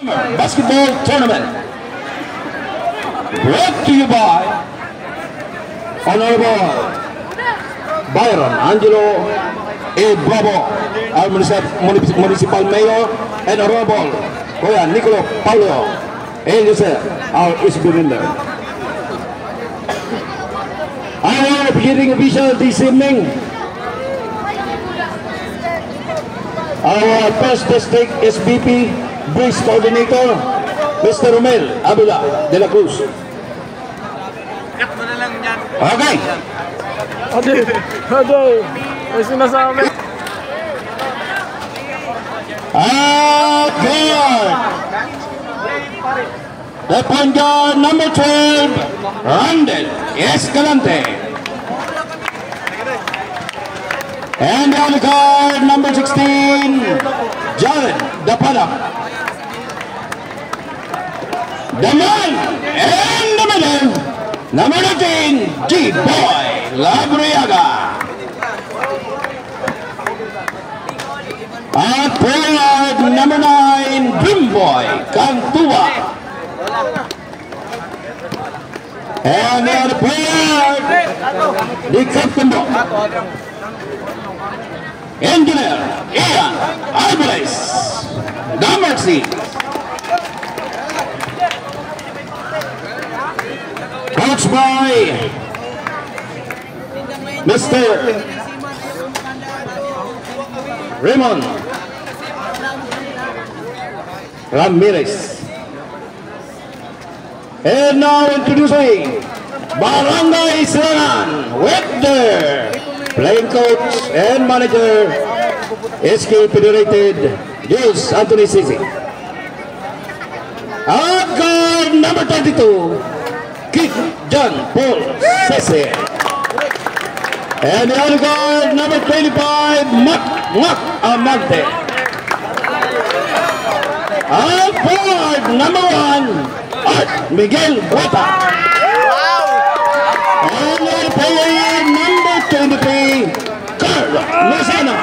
Basketball Tournament brought to you by Honorable Byron Angelo A. Bravo, our Municipal Mayor, and Honorable Kuya Nicolo Paulo A. Jose, our Isbirinder. Our beginning official this evening, our first district SBP Bridge Coordinator, Mr. Romel Abila de la Cruz. Okay. May sinasabi. Guard. The point guard number 12, Randel Escalante. And the other guard number 16, Jared Dapada. The man in the middle, number 19, G-Boy Labriaga. At forward number 9, Dreamboy Cantua. And the other forward, the captain, Engineer Ian Alvarez, number 6. Coached by Mr. Raymond Ramirez. And now introducing Barangay Silangan with their playing coach and manager, SK Federated, Jules Anthony Sisi. At guard number 32, Kid John Paul Sese. And the other guard number 25, Mac Amante. At forward number 1, Art Miguel Bota. And the forward number 23, Carlos Lozano.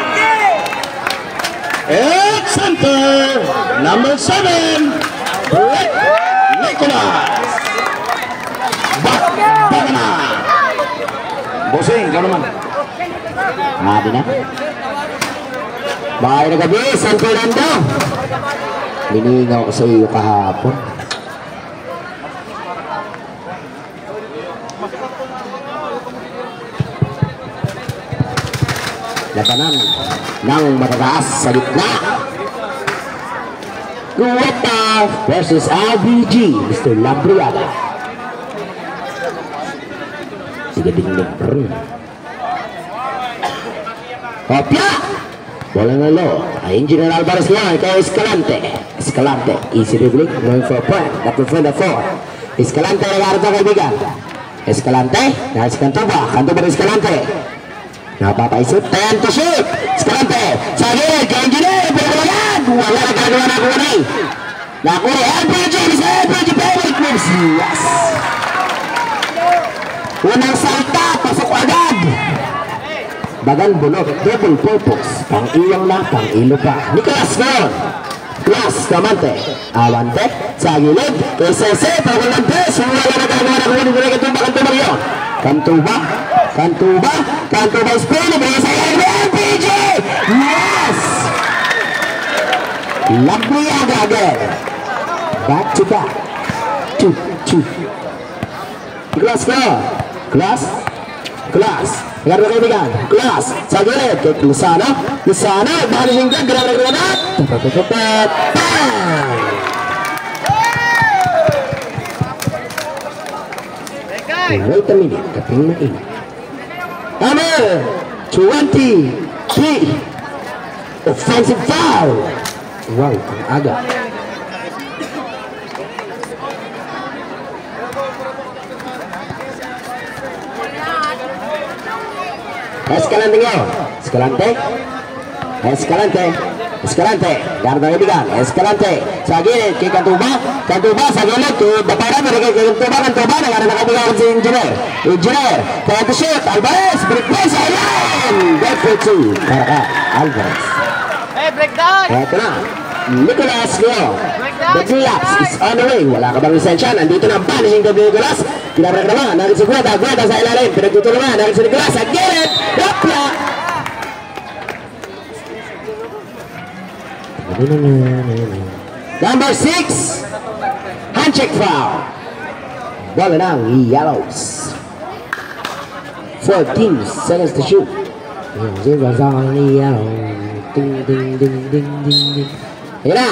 At center number 7, Brett Nicolas. Bagana. Bosing, ikaw naman. Di na. Bahay na gabi, San Fernando. Liningaw ko sa iyo kahapon. Labanan ng matataas sa gitna. Guweta versus RBG, Mr. Lambriaga. Sige tingnan bro. Kopya! Bola na low. Engineer Alvarez lang. Ikaw Escalante. Escalante. Easy dribbling. Going for a point. That will find the 4. Escalante nag-aaral na kaibigan. Escalante. Nais Cantuba. Cantuba na Escalante. Napapaisip. 10 to shoot. Escalante. Sagid. Ka-engineer. Pinagalagan. Wala na gagawa na kunay. Nakuri. LPG. Mr. LPG. Favorite moves. Yes. Unang salta. Pasok agad. Bagan bulok, double purpose, pang iyang na, pang ilo pa. Nicolas Garon, Glass, Camante, Awante, sa gilid, KCC, Pagulante, sumula na nagagawa na kunin nila Cantuba, Cantuba spin, ibigay sa LPG! Yes! Lambriaga again. Back to back. 2. Glass Garon, Glass. Agar kaibigan, Glass, sa gilid, kay Luzano, bali yung granat, wait a minute, kaping main. Hammer, 23, offensive foul. Wow, ang aga. Escalante nyo. Escalante. Garda kaibigan. Escalante. Sa gilid. Kay Cantuba. Sa gilid. Kay Bapara. Kay Cantuba. Nagara na kaibigan si Engineer. Kaya to shoot. Alvarez. Break place. Ayan. Dead for 2. Para ka. Alvarez. Hey, break down. Eto na. Nicolas Leo. The Glass is on the way. Wala ka bang lisensya? Nandito na ang vanishing W. Glass. Pinabrak naman. Nakit si Gueta. Gueta sa ilalim. Pinagtutulungan. Nakit si Glass. Again. Rapla. Number 6. Handshake foul. Bola ng Yellows. 14 seconds to shoot. Zero on the yellow. Ding ding ding ding ding ding. Ayan na.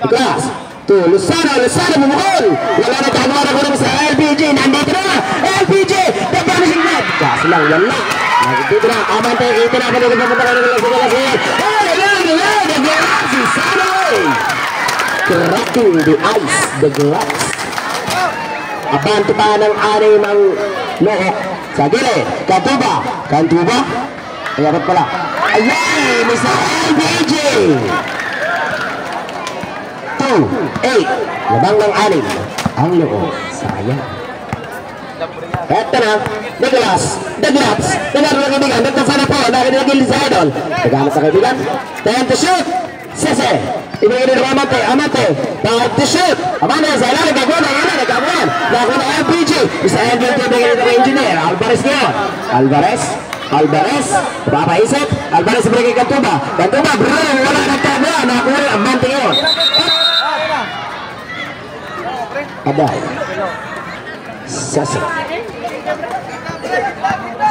Glass. To Luzano. Luzano bumukol. Wala na tagawa na ko sa LPG. Nandito na. LPG. The vanishing net. Kaso lang wala. Nandito na. Amante. Ito na. Pwede ka papunta ka ng Glass. The Glass is on the way. Cracking the ice. The Glass. Abante pa ng anim ang Lohok. Sa gilid. Kantuba. Kantuba. Ay, abot pala. Ayan! Mr. LPG! 2-8. Labang ng anim. Ang Lohok. Sayang. Eto na. The Glass. The Glass. Nagano na kaibigan. Nagtasana po. Nakinagil sa idol. Nagamit sa kaibigan. 10 to shoot. Sese. Ibigay din ng Amante. Amante. 5 to shoot. Amante. Sa ilan. Nagagawa na. Nagagawa. Nagagawa na LPG. Mr. LPG. Ibigay din ng engineer. Alvarez ngayon. Alvarez. Alvarez. Papaisip. Alvarez ibigay Kantuba. Kantuba. Brrrr. Wala nagtagawa. Nakakuha ang Amante ngayon. Aday. Sese.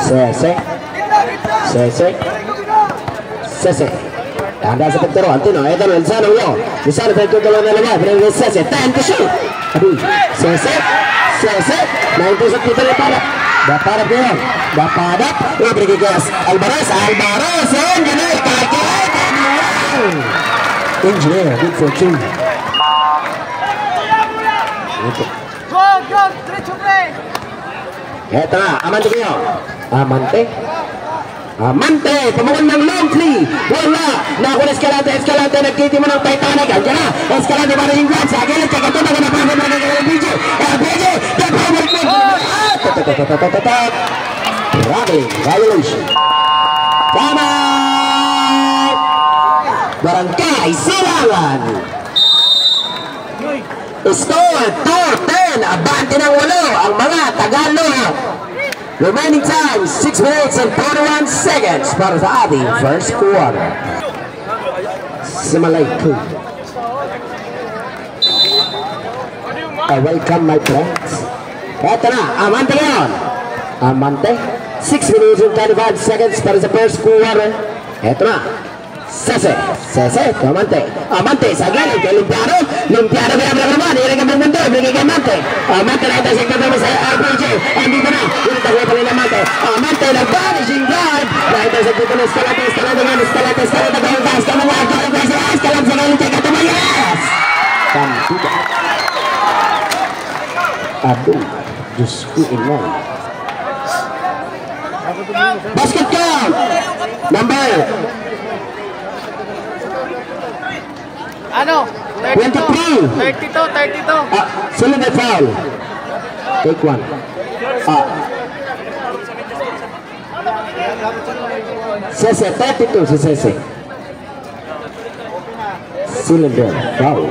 Sese. Sese. Sese. Anda sa pagtaro. Antino. Ito na. Luzano yun. Luzano tayo tutulong na lang. Pinagay Sese. 10 to shoot. Aduh. Sese. Sese. 9 to shoot. Kita na para. Dapat yun. Dapat. Ibigay gas. Alvarez. Alvarez. Engineer. Kakit. Engineer. Good for 2. Ito. Go! Diretso play! Eto na, Amante kayo. Amante. Amante, pamungan ng long three. Wala. Nakuna Escalante, Escalante. Nagtitimo ng Titanic. Andiyan na. Escalante para yung Glass. Agilid, kagato na ganapagin na ng LPG. LPG, the power play. Traveling, violation. Tama! Barangay Silangan. Score 2-10. Abante ng 8 ang mga Tagalog. Remaining time 6 minutes and 41 seconds para sa ating first quarter. Assalamualaikum. Welcome my friends. Eto na, Amante ngayon. Amante. 6 minutes and 35 seconds para sa first quarter. Eto na. Sese, Sese, Amante. Amante, sa gilid, kay Limpiano. Limpiano, binabrak naman. Iring ang mundo, ibigay kay Amante. Amante na ito, sektor naman sa RPG. Andito na, pinatawa pa rin Amante. Amante, nag-vanishing guard. Dahil ito, sektor na Escalante, Escalante nga, Escalante, Escalante, Escalante, Escalante, sa gilid, check out naman, yes! Kantuba. Aduh, Diyos ko inon. Basket count! Number Ano? 23. 32. Sila na foul. Take one. Sese, 32 si Sese. Cylinder, foul.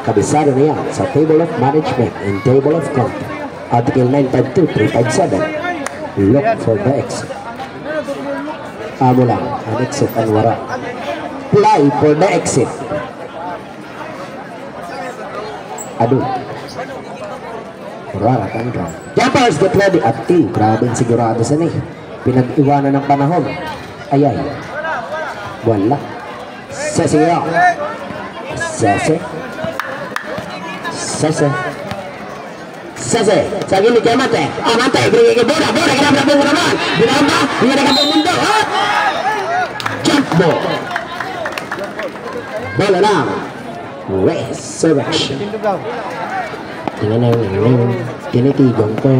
Kabisado na yan sa Table of Management and Table of Content. Article 952-357. Look for the exit. Amo lang, an exit and wara. Apply for the exit. Aduh. Rara tanggal. Jumpers get ready. Ati, grabing sigurado sa ni. Pinag-iwanan ng panahon. Ayay. Wala. Sese ngayon. Sese. Sese. Sese. Sa gilid kay Amante. Amante. Bigay kay Bora. Bora. Kinabra mo naman. Binamba. Bigay ka po mundo. Jump ball. Bola lang. Resurrection. Tingnan na yung tinitigan ko.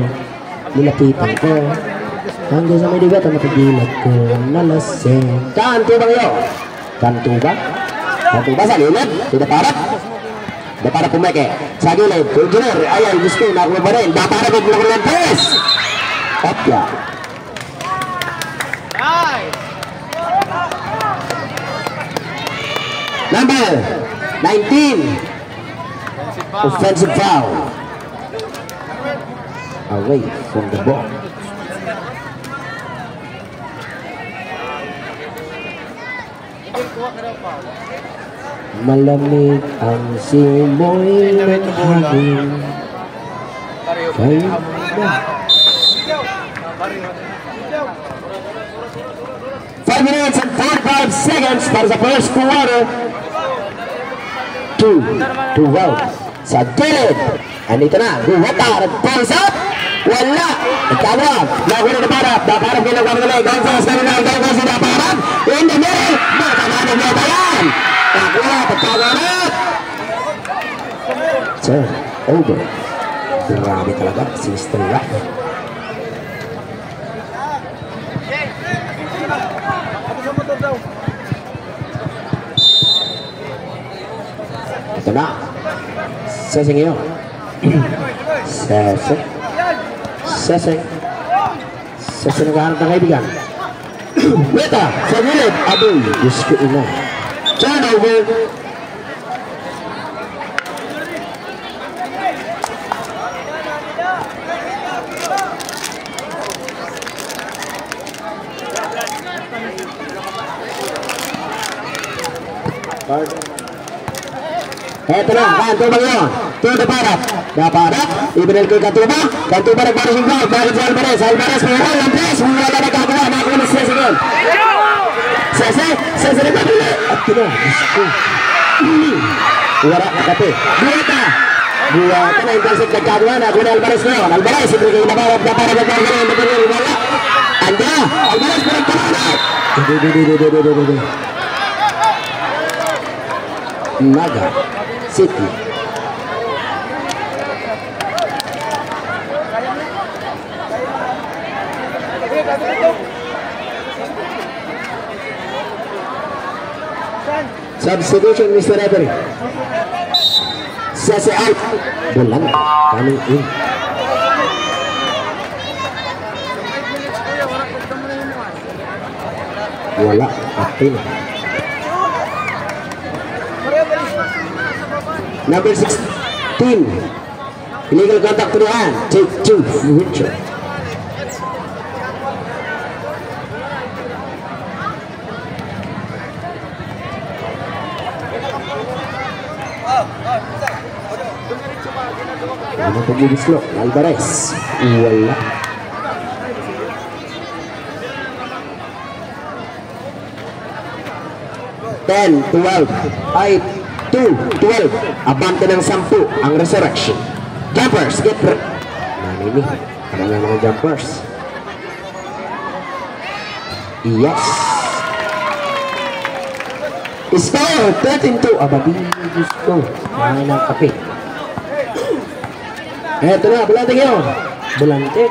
Nilapitan ko. Hanggang sa may digat ang makagilat ko. Nalasing. Kanto ba kayo? Kanto ba? Kanto ba sa gilid? Daparap? Daparap pumeke. Sa gilid. Engineer. Ayan, gusto. Nakuha pa rin. Daparap ang mga lantes. Opya. Number 19. Offensive foul. Away from the ball. Malamig ang simoy ng hangin. Kayo na. 5 minutes and 45 seconds para sa first quarter. 2-12 sa gilid. Andito na, Guwata, nag-pulls up. Wala. Nagkawag. Nakuha na parap. Naparap nila kami nila. Gonzales na nila. Gonzales na parap. In the middle. Matamanong nila yan. Nakuha. Pagkawag. Turn over. Grabe talaga si Mr. Raff. Ito na. Seseng yun. Seseng naghahanap ng kaibigan. Weta sa gilid. Aboy. Diyos ko ina. Turnover. Eto na, kanto ba yun? Tuto parap. Naparap, ibinal kay Katuba. Katuba nagparasing block. Bakit si Alvarez? Alvarez, mayroon ang press. Wala na nagkakawa. Nakakuha na Sese again. Sese na kapili. At kino, gusto. Wala, kape. Buwata na intensik nagkakawa. Nakakuha na Alvarez ngayon. Alvarez, ibinal kay naparap. Wala. Anda, Alvarez pinagkalanat. Naga City. Substitution, Mr. Referee. Sese out. Bulan coming in. Wala. Atin. Number 16. Illegal contact to the hand. Take 2. Richard. Ano pag-ibis lo? Alvarez. Wala. Ten, 12. 2-12. Abante ng 10 ang Resurrection. Jumpers, get ready. Nanini, karami mga jumpers. Yes. Score, 13-2. Abadi, gusto. Mga ng kape. Eto na, bulante ngayon. Bulante.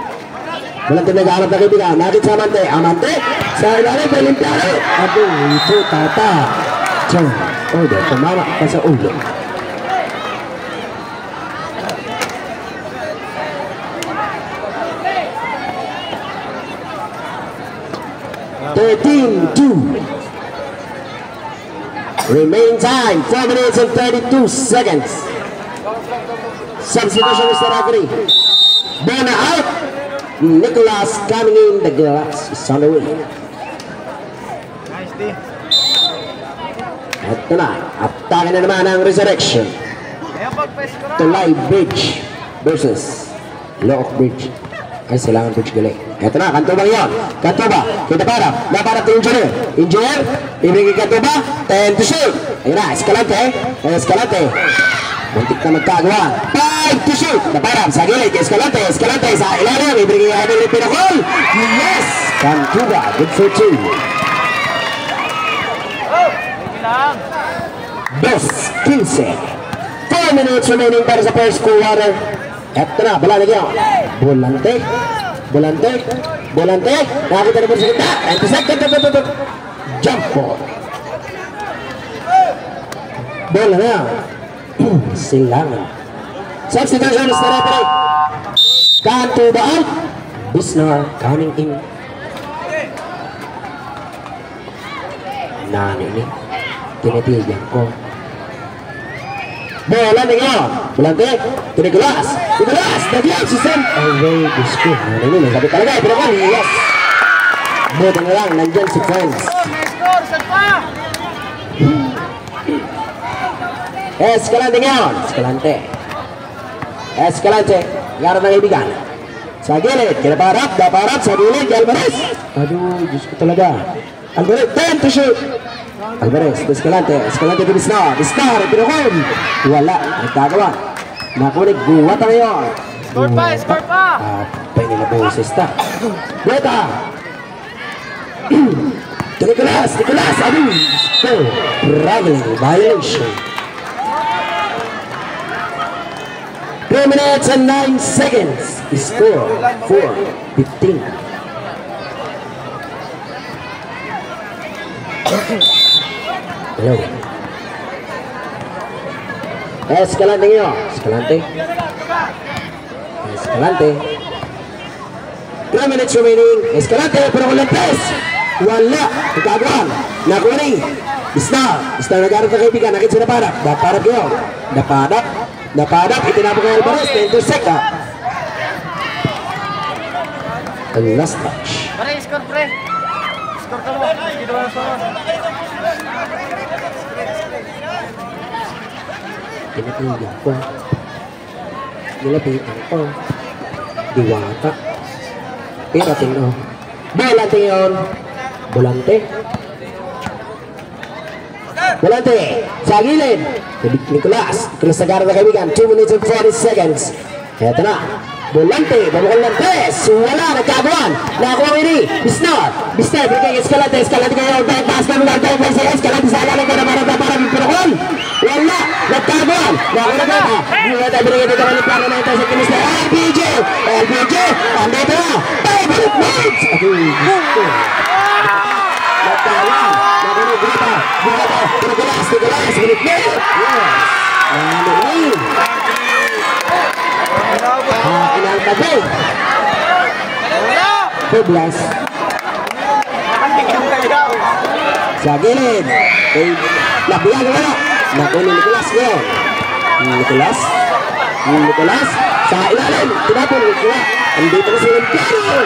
Bulante nag-aalat na kaibigan. Natin sa Amante. Amante. Sa ilalim, Belimpiyano. Abo, ito, tata. Turn. Order, tumama ka sa ulo. Remaining time, 4 minutes and 32 seconds. Substitution, Mr. Referee. Bona out. Nicholas coming in. The glass is on the way. Nice D. Ito na, atake na naman ang Resurrection. Tulay Bridge versus Lock Bridge. Ay, Silangan Bridge galing. Ito na, Kantuba yun. Kantuba, kita para. Naparap to Engineer. Engineer, ibigay Kantuba. 10 to shoot. Ayun na, Escalante. Escalante. Muntik na magkagawa. 5 to shoot. Naparap sa gilid. Escalante. Escalante sa ilalim. Ibigay Emily Pinacol. Yes! Kantuba, good for 2. Dos, 15. 4 minutes remaining para sa first quarter. Eto na, bala lagi yun. Bulante. Bulante. Bulante. Nakakita na po sa kita. And to second. Jump ball. Bola na yan. Silangan. Substitution is the referee. Kantuba out. Bisnar coming in. Nani ini. Tinitigan ko. Bola ngayon. Volante. To Nicolas. Nicolas. Nagyan si Sam. Away. Gusto. Ano yun? Sabi talaga. Pero ko. Yes. Buti na lang. Nandyan si Friends. May score. Saan pa? Escalante ngayon. Escalante. Yara ng kaibigan. Sa gilid. Daparap sa gilid. Alvarez. Aduh. Diyos ko talaga. Alvarez. 10 to shoot. Alvarez. Escalante to Bisnar. Pinukon. Wala. Nagkagawa. Nakunik. Buwata ngayon. Score pa. Pwede na boses ta. Buwata. To Nicolas. Aduh. Traveling. Violation. 3 minutes and 9 seconds. Score 4-15. Hello. Escalante ngayon. Escalante. 3 minutes remaining. Escalante. Pero Lantes. Wala. Nagkagawan. Nakuning. Bisnar nag-aarap na kaibigan. Nakit si Daparap. Daparap ngayon. Daparap. Itinapos ng Alvarez. Na-intersect ha. Ang last touch. Pre, score pre. Score ka mo. Hindi naman score. Pinatigan ko. Nilapitan ko. Diwata. Pirating o. Volante yun. Volante. Sa gilid. Nicolas nag-aarap na kaibigan. 2 minutes and 40 seconds. Eto na. Volante, babukol Lantes. Wala, nagkagawan. Nakakuha ini. Bisnar, bigay Escalante kayo. Taas na mga tayo. Escalante sa alalang ko na para pinukon. Wala, nagkagawan. Nakakuha. Buwata, binigay dito kami para na ito sa kinis na LPG. Andito na. Favorite moves. Gusto. Nagkagawan. Nakakuha. Buwata. Nicolas. Yes. Nakakuha. Inaltabay. Publas. Sa gilid. Labihan na. Nakunin Nicolas ngayon. Nicolas. Sa ilalim. Tinapon. Andito na si Limpiano.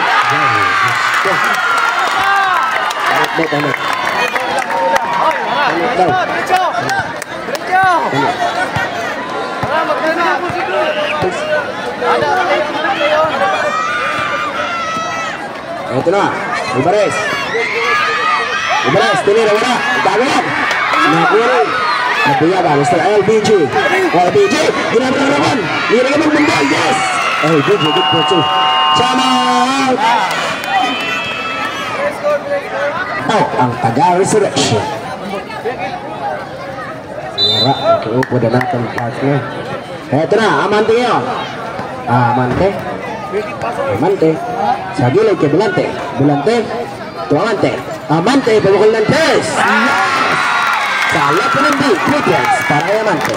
Tamit. Ito na, Alvarez, tinira, wala, gagawin, nakunin, nagbiyaga, Mr. LBG, ginagawa, nilagay mundo, yes, LBG, good for two, sama out, ang taga-resurrection, sinara, nakiupo na natin ang partner, ito na, Amante ngayon, Amante. Sa gilid kay Volante. To Amante. Babukol Lantes. Sa lapo ng beat. Triplets para kay Amante.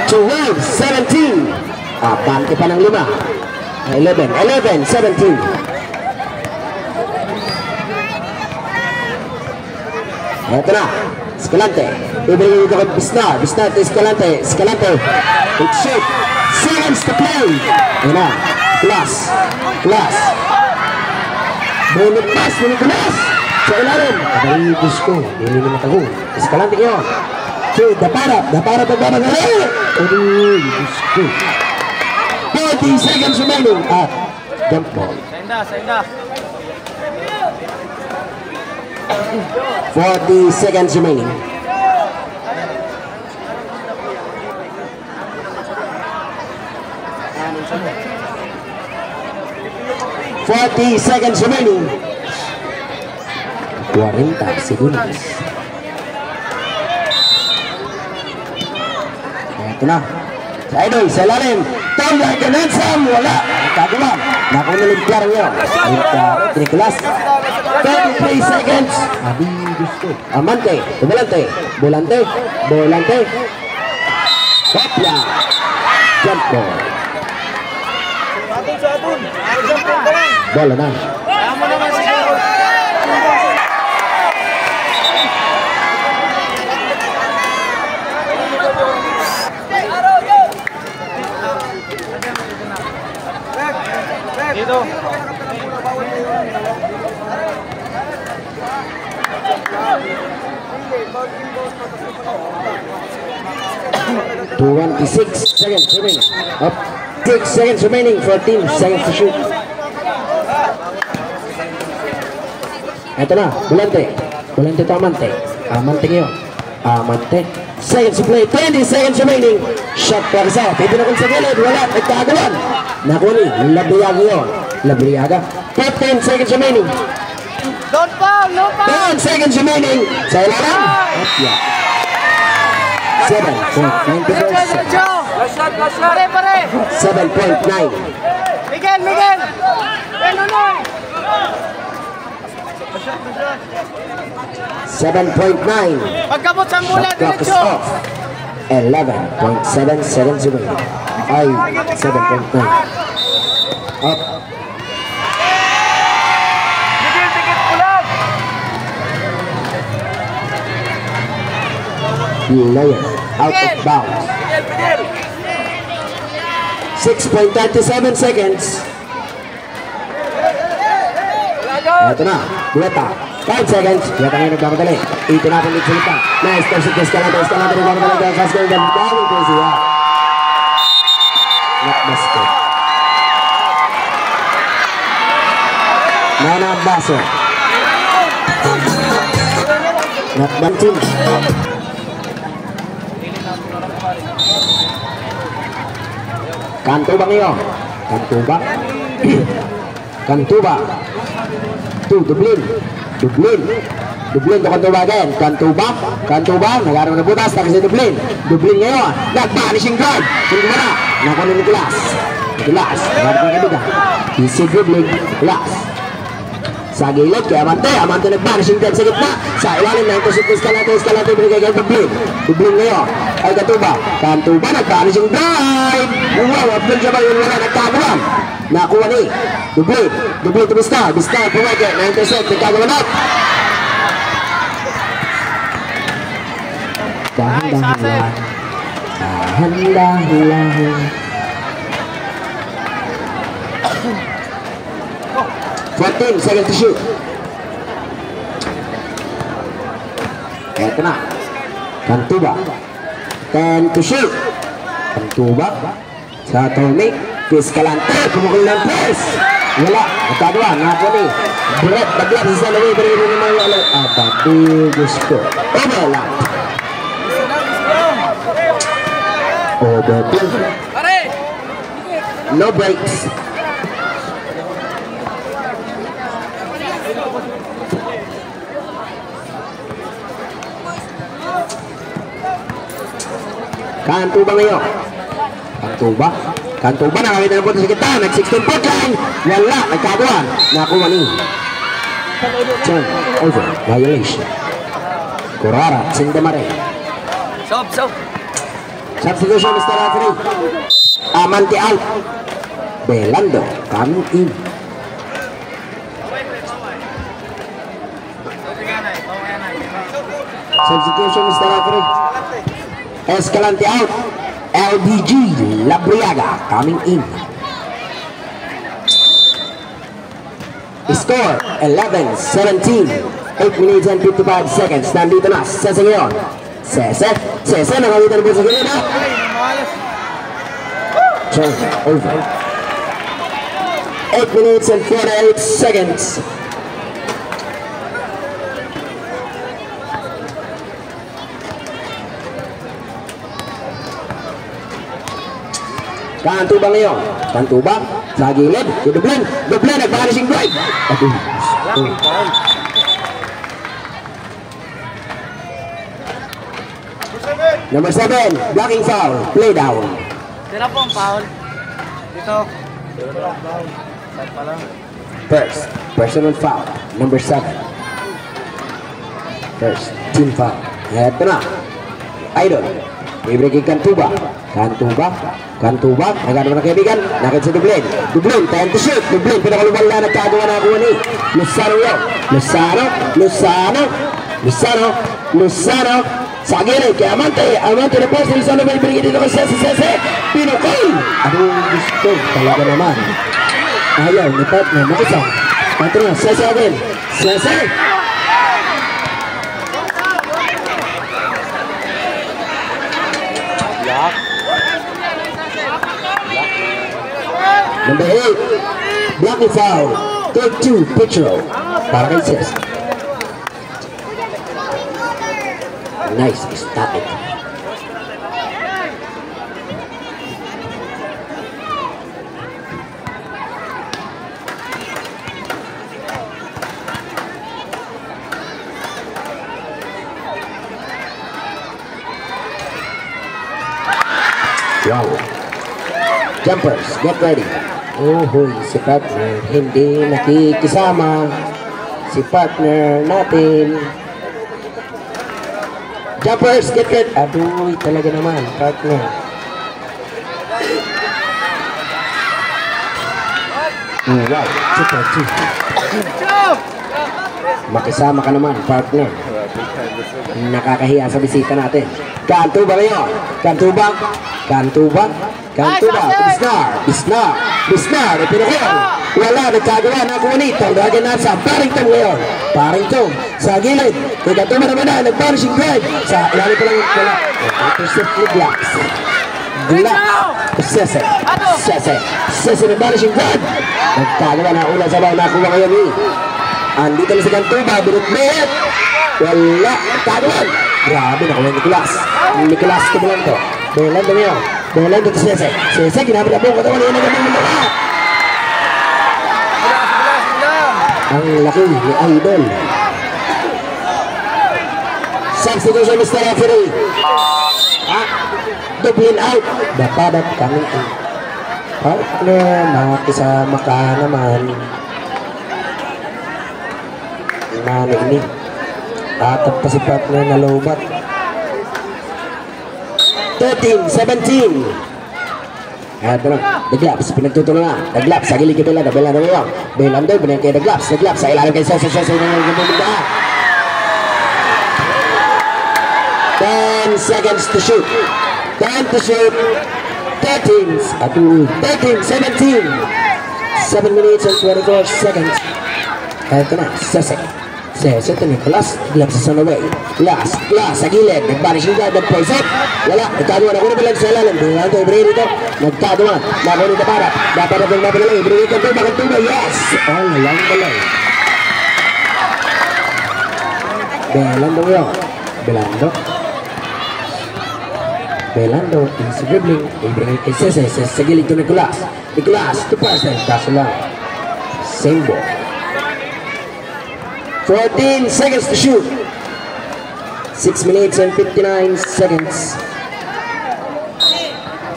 12-17. Abante pa ng 5. 11-17. Ito na. Escalante. Ibigay dito kay Bisnar to Escalante. It's shoot. Seconds to play. Ayan na. Class. Bonus pass ni Nicolas. Sa ilalim. Ay, Diyos ko. Hindi naman tago. Escalante ngayon. Daparap nagbabagay. Ay, Diyos ko. 40 seconds remaining. At jump ball. Senda. 40 seconds remaining. Forty seconds remaining. 40 segundos. Ito na. Sa idol, sa lalim. Tom like an handsome. Wala. Nagkagawa. Nakunin yung klaro nyo. Nicolas. 33 seconds. Adi, gusto. Amante. Volante. Hopla. Jump ball. Bola na. 26 seconds remaining. Up. 6 seconds remaining. 14 seconds to shoot. Ito na, Bulante. Bulante to Amante. Amante ngayon. Amante. Seconds to play. 20 seconds remaining. Shot para sa. Pipinakon sa gilid. Wala. Nagkagawan. Nakuni. Labriaga yun. Labriaga. 15 seconds remaining. Don't foul, no foul. 10 seconds remaining. Sa ilalim. Up yan. 7.94 seconds. Pare, pare. 7.9. Miguel, Miguel. Nunoy. 7.9. Pagkabot sa mula, Shot clock is diretso. off. 11.7 seconds remaining. Ay, 7.9. Up. Miguel, tikit pulag. Layer. Out of bounds. Miguel, Miguel. 6.37 seconds. Ito na. Buweta. 5 seconds. Buweta ngayon nagmamadali. Ito natin dito sa lipa. Nice. Tersit Escalante. Escalante nagmamadali. Dahil fast going down. Dahil crazy. Not basket. Nana Basso. Not banting. Kanto ba ngayon? Kanto ba? Kanto ba? 2, Dublin. Dublin. Dublin to Kanto ba again? Kanto ba? Kanto ba? Nag-aaral na butas. Tapos si Dublin. Dublin ngayon. Nag-vanishing guard. Hindi mo na. Nakuha ni Nicolas. Nicolas. Nag-aaral na kabiga. Easy dribbling. Nicolas. Sa gilid kay Amante. Amante nag-vanishing guard sa gitna. Sa ilalim na ito si Escalante. Escalante binigay kay Dublin. Dublin ngayon. Ay Kantuba. Kantuba nag-vanishing drive. Wow, Abdul Jabbar yun wala nagkagawan. Nakuha ni Dublin. Dublin to Bistar. Bistar pumake. Na-intercept. Nagkagawan up. Dahan-dahan lang. Dahan-dahan lang. 14 seconds to shoot. Eto na. Kantuba. 10 to shoot. Kantuba. Sa Tolmik. Escalante. Pumukul ng press. Wala. Nagkagawa. Napo ni Brett. Naglap sa salawi. Pero yun naman yung alam. Abati. Gusto. Overlap. Overlap. Pare. No breaks. Kantuba ngayon. Kantuba. Kantuba nakakita na po sa kita. Nag-16 point line. Wala. Nagkagawa. Nakuha ni turn over. Violation. Corrara. Sindamare. Sob. Substitution Mr. Referee. Amante out. Belando coming in. Substitution Mr. Referee. Escalante out. LBG Labriaga coming in. Score 11-17. 8 minutes and 55 seconds. Nandito na. Sese ngayon. Sese. Nakawita na po sa gilid na. Turn over. 8 minutes and 48 seconds. Kantuba ngayon. Kantuba. Sa gilid. Si Dublin. Dublin. Nag-vanishing drive. Number 7. Blocking foul. Play down. Sira po ang foul. Dito. Saan pa lang? First. Personal foul. Number 7. First. Team foul. Ito na. Idol. Libre kay Kantuba. Kantuba. Nagano na kaibigan. Nakit si Dublin. Dublin. Time to shoot. Dublin. Pinakalubal na. Nagkagawa na ako ni Luzano yun. Luzano. Sa gilid kay Amante. Amante na po. Si Luzano may ibigay dito kay Sese. Pinukol. Anong gusto? Talaga naman. Ayaw. Nipat na. Makisa. Kanto na. Sese again. Sese. Number 8, blocking foul. Take 2, Petro. Para kay Ses. Nice, stop it. Wow. Jumpers, get ready. Uy, si partner hindi nakikisama. Si partner natin. Jumpers, get ready. Aduh, talaga naman, partner. Wow, super 2. Makisama ka naman, partner. Nakakahiya sa bisita natin. Kanto ba ngayon? Kanto ba? Kanto ba? Kanto ba? Bisnar, ipinakil. Wala, nagkagawa na ako nito. Dahil nasa Barrington ngayon. Barrington, sa gilid. Kanto ba naman na, nag-punishing drive. Sa ilalim pa lang yung wala. Intercept ni Glocks. Sese ng punishing drive. Nagkagawa na una sa baw na kuha ngayon eh. Andito na si Kanto ba, binut-bit. Wala, nagkagawa. Grabe, nakuha Nicolas Coblando. Belando ngayon. Belando to Sese. Sese, ginamit na po. Katawan na yun ang mga. Ang laki ni Idol. Substitution, Mr. Referee. Dublin out. Dapat kami ang partner. Makisama ka naman. Nani ini. Atap pa si partner na lobat. 13-17. Ito na, The Glocks, pinagtutunan na. The Glocks, sa gilid kay Belando ngayon. Belando, binigyan kay The Glocks, sa ilalim kay Sese na nagmumunda. 10 seconds to shoot. 10 to shoot. 13-17. 7 minutes and 24 seconds. Ito na, Sese to Nicolas, Glocks is on the way. Glass, sa gilid, nag-banish yung guard, nag-poise up. Wala, nagkaduan, ako na bilang sa ilalim. Belando, ibigay dito, nagkaduan. Nakuha nito para, dapat na bilang mapilalay. Ibigay dito, bakit yes! All along the line. Belando yun. Belando is dribbling. Ibigay kay Sese sa gilid to Nicolas. Nicolas, 2%, kaso lang. Same ball. 14 seconds to shoot. 6 minutes and 59 seconds.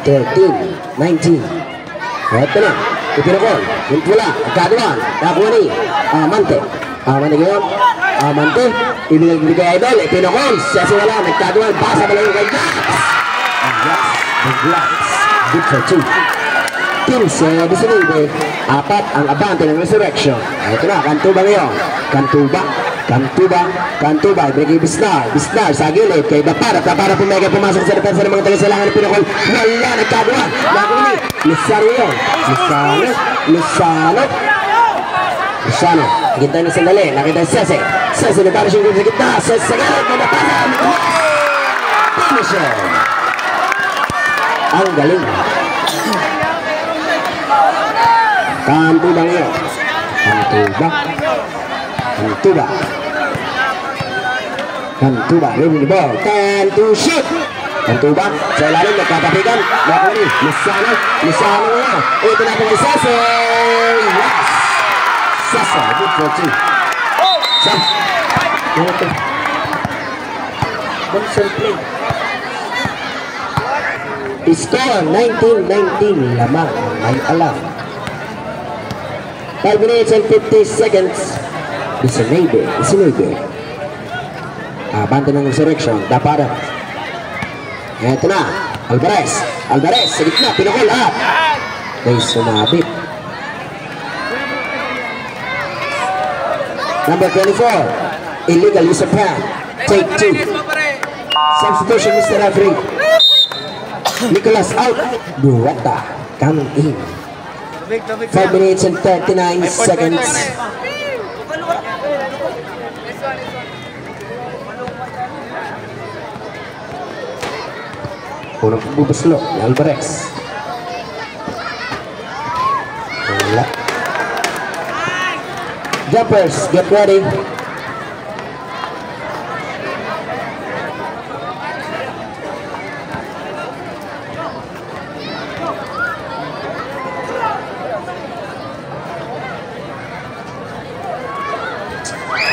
13-19. Ito na. Ipinakol. Wala. Nagkaduan. Nakuha ni Amante. Ngayon. Amante. Ibigay Idol. Ipinakol. Sese wala. Nagkaduan. Basa pala yung kay Glocks. The Glocks. Good for 2. 15-19. Apat ang abante ng Resurrection. Ito na. Kanto ba ngayon? Kanto ba, ibigay Bisnar sa gilid kay Dapara pumega pumasok sa depensa ng mga tagasalangan ng Pinakol. Wala, nagkagawa. Naguni, Luzano, higintay na sandali, nakita Sese na para siyang sa gitna, Sese sa gilid, may napasa, finisher. Ang galing. Kanto ba ngayon? Kanto ba, ring the ball, 10 to shoot. Kanto ba, sa ilalim, nagkatapigan, nakuni, Luzano ngayon. Ito na po kay Sese. Yes! Sese, good for 2. Sese, constant play. Score 19-19, lamang, may alam. 5 minutes and 50 seconds. Isinaybe. Abante ng Resurrection. Dapada. Ito na. Alvarez. Sa gitna. Pinakol. May sumabit. Number 24. Illegal use of hand. Take 2. Substitution, Mr. Referee. Nicolas out. Buwata. Coming in. 5 minutes and 39 seconds. Unang pagbubuslo ni Alvarez. Wala. Jumpers, get ready.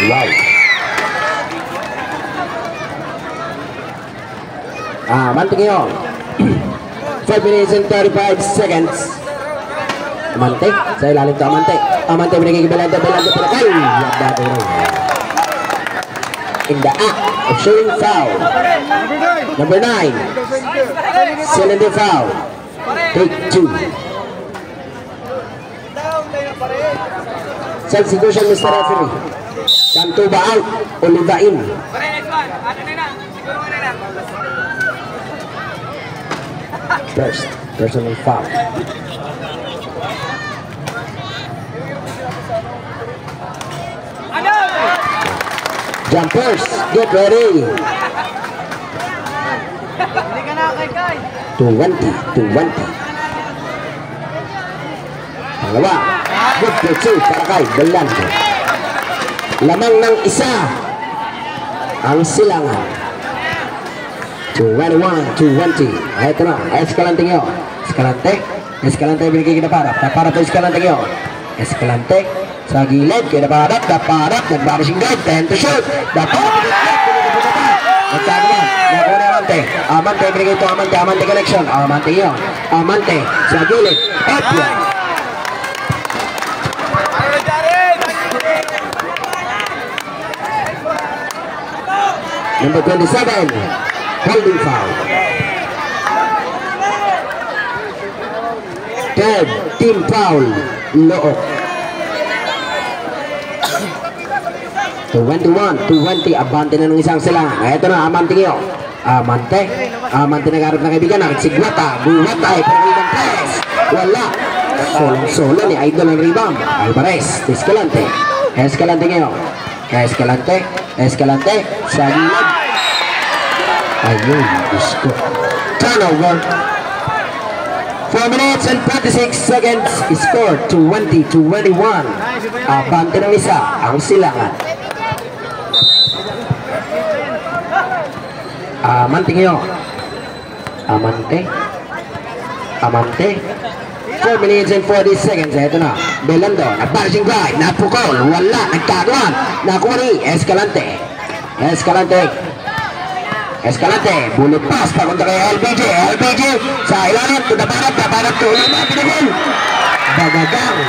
Wow. Amante ngayon. 5 minutes and 35 seconds. Amante, sa ilalim to Amante. Amante binigay Belanda Palakay. In the act of showing foul. Number 9. Cylinder foul. Take 2. Substitution, Mr. Referee. Santuba out, Oliva in. First, personal foul. Jumpers, get ready. 220. Pangalawa, good pursuit para kay Belanda. Lamang ng isa ang silangan. 220. Ito na, Escalante ngayon. Escalante binigay kinaparap. Naparap po Escalante ngayon. Escalante sa gilid, kinaparap, nagbarasing guard, 10 to shoot. Naparap, nagkagawa, nakuha na Amante binigay ito, Amante connection. Amante ngayon. Amante sa gilid, Epia. Number 27, holding foul. Third, team foul, Look. 220, abante na ng isang silangan. Ito na, Amante ngayon. Amante nag-arap ng kaibigan. Nagsigwata, buwata, parang press. Wala. Solo ni Idol ang rebound. Alvarez, Escalante ngayon. Escalante, sa gilid. Ayun, gusto. Turnover. 4 minutes and 36 seconds. Score 20-21. Abante ng isa ang silangan. Amante ngayon. Amante. 4 minutes and 40 seconds. Ito na. Belando. Nag-bashing drive. Napukol. Wala. Nagkagawan. Nakuha ni Escalante. Bullet pass. Papunta kay LBJ. Sa ilalim. Dapanat. Tuloy na. Pinagol. Bagagang.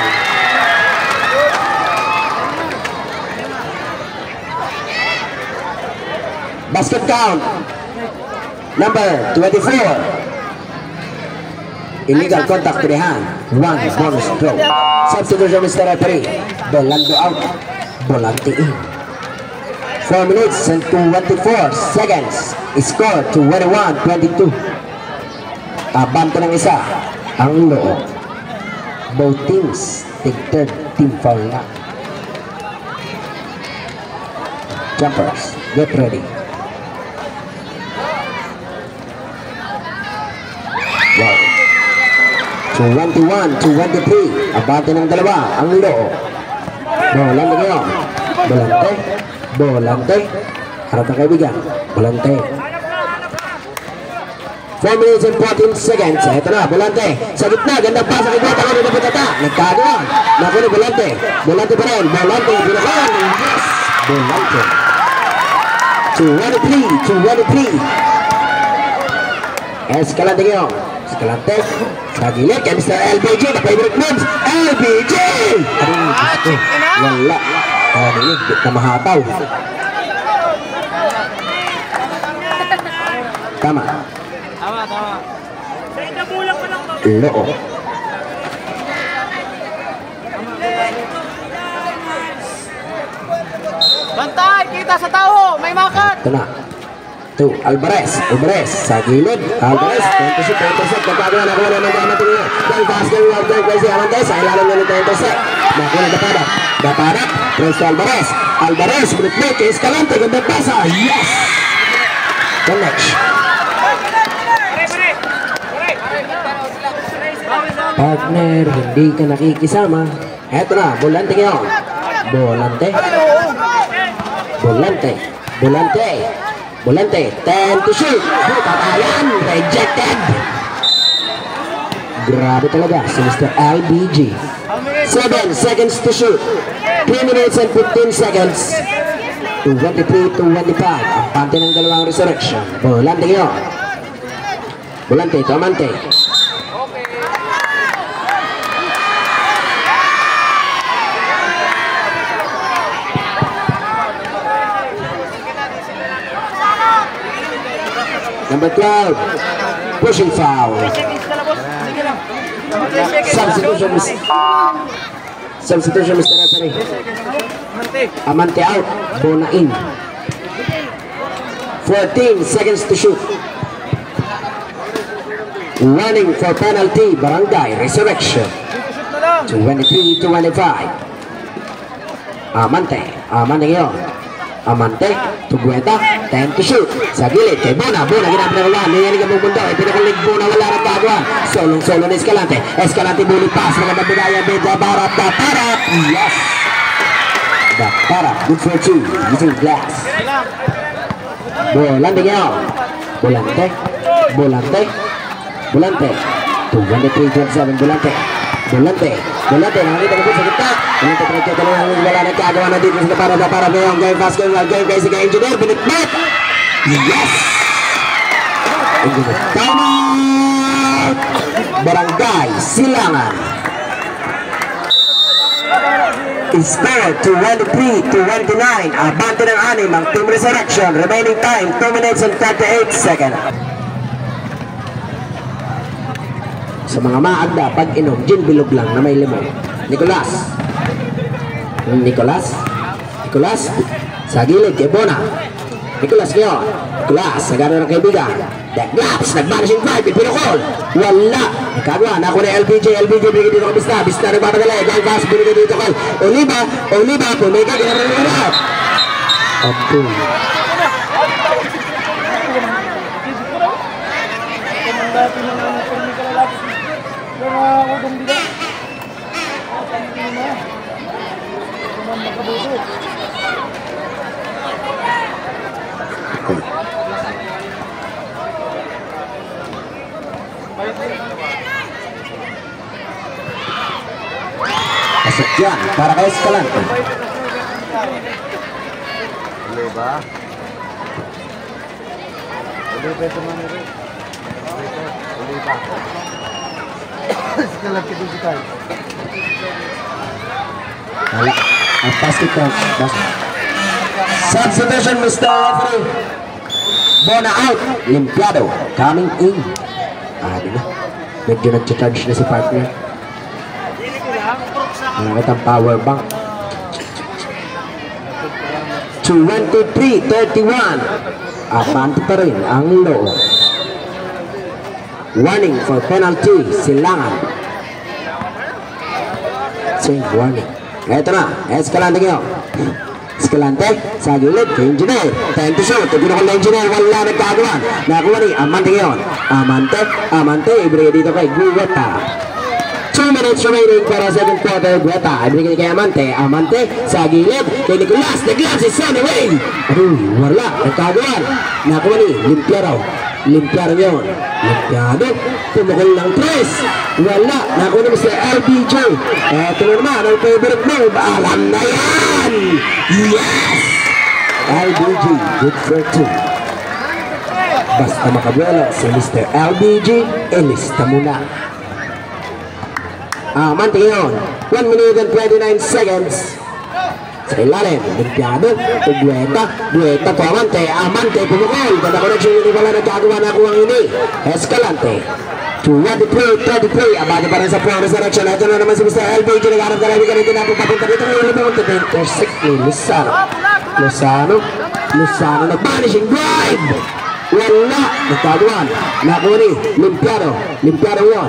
Basket count. Number 24. Illegal contact to the hand. 1 bonus throw. Substitution, Mr. Referee. Belando out. Volante in. 4 minutes and 24 seconds. Score 21-22. Abante ng isa ang Loo. Both teams take third team foul na. Jumpers, get ready. Wow. 21-23. Abante ng dalawa ang Loo. Volante ngayon. Volante. Harap ng kaibigan. Volante. 4 minutes and 14 seconds. Ito na, Volante. Sa gitna, ganda pa sa kagwata ko na patata. Nagkagawa. Naku ni Volante. Volante pa rin. Volante. Binakan. Yes. Volante. 2-23. Escalante ngayon. Escalante. Sa gilid. Kaya Mr. LBJ. Na favorite moves. LBJ. Wala. Ano yun? Na mahataw. Tama. Loo. Bantay! Kita sa tao! May makat! Ito na. To Alvarez sa gilid. Alvarez, 26, nagkagawa na naman ng Amante ngayon. Dahil basket ng Alvarez kay si Amante, sa ilalim na nito intercept. Nakuha na Dapadak, press to Alvarez, minute kay Escalante, ganda pasa, yes! Connect. Partner, hindi ka nakikisama. Eto na, Bolante ngayon. Bolante. Bolante. Bolante. Bolante. 10 to shoot. Patayan. Rejected. Grabe talaga si Mr. LBG. 7 seconds to shoot. 3 minutes and 15 seconds. 23 to 25. Ang pante ng dalawang resurrection. Bolante ngayon. Bolante to Amante. Number 12, pushing foul. Substitution, Mr. Referee. Amante out, Bona in. 14 seconds to shoot. Running for penalty, Barangay Resurrection. 23-25. Amante ngayon. Amante, Tugueta, 10 to shoot. Sa gilid, kay Bona ginapinakawan. Nangyari ka mong mundo, ipinakalig Bona, wala na gagawa. Solong-solo na Escalante. Escalante bulit pass, nakababigaya, Beda, Barat, Daparat. Yes! Daparat, good for 2, using glass. Bolante ngayon. Bolante. 23-27, Bolante, nakakita ko po sa kita. Bolante, pinagkita na lang, wala na kagawa na dito sa para ngayon. Game fast, game guys, sige, engineer, binitbit. Yes! Engineer, time out! Barangay, Silangan. Inspired to 23-29, abante ng 6 ang Team Resurrection. Remaining time, 2 minutes and 38 seconds. Sa mga maagda, pag inom, gin bilog lang na may limon. Nicolas, sa gilid kay Bona. Nicolas ngayon. Nicolas, sa gano'n ng kaibigan. That glaps, nag-vanishing drive, pinukol. Wala. Nagkagawa, naku na LBJ, binigay dito ka Bista nagpapadali. Guy Bass, binigay dito kay Oliva, pumiga, ginarang. Okay. Kasakyan para kay Escalante. Oliva ito man ito. Oliva. Escalante dito tayo. Ang basket ko. Substitution, Mr. Referee. Bona out. Limpiado. Coming in. Di ba? Medyo nag-charge na si partner. Malakit ang power bank. 23-31. Abante pa rin ang low. Warning for penalty. Silangan. Same warning. Ito na. Escalante ngayon. Escalante. Sa gilid. Engineer. 10 to shoot. Pinukol na Engineer. Wala nagkagawa. Nakuha ni Amante ngayon. Amante. Ibigay dito kay Guweta. 2 minutes remaining para second quarter. Guweta. Ibigay kay Amante. Sa gilid. Kay Nicolas. The glass is on the way. Wala. Nagkagawa. Nakuha ni Limpiado. Limpiado ngayon. Limpiado. Pumukol ng 3. Wala. Nakuha ni Mr. LBJ. Ito na naman ang favorite move. Alam na yan. Yes! LBG. Good for 2. Basta makabuelo si Mr. LBG. Ilista mo na. Amante ngayon. 1 minute and 29 seconds. Sa ilalim, Limpiado, Guweta to Amante, pumukol, ganda connection yun, wala nagkagawa na kuwang ini. Escalante, 23-33, abante pa rin sa Pro Resurrection. Ito na naman si Mr. LBG, nag-arap ka namin ganito na papunta dito ng Limonte, intersect ni Luzano, nag-vanishing drive! Wala, nagkagawa, nakuha ni Limpiado yun,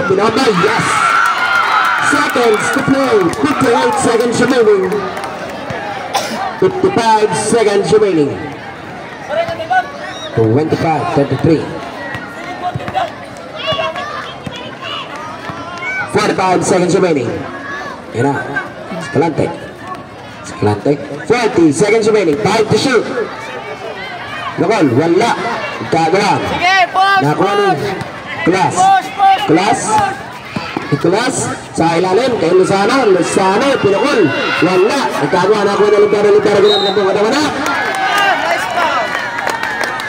binabay, yes! Seconds to play, 58 seconds remaining. 55 seconds remaining. 25-33. 45 seconds remaining. Yan na. Escalante. 40 seconds remaining. 5 to shoot. Nakol, wala. Kagawa. Sige, push! Nakuha ng Nicolas. Nicolas sa ilalim kay Luzano, pinukol. Wala. Nagkagawa na ako ng libero. Ginamit ng buka naman na. Nice foul!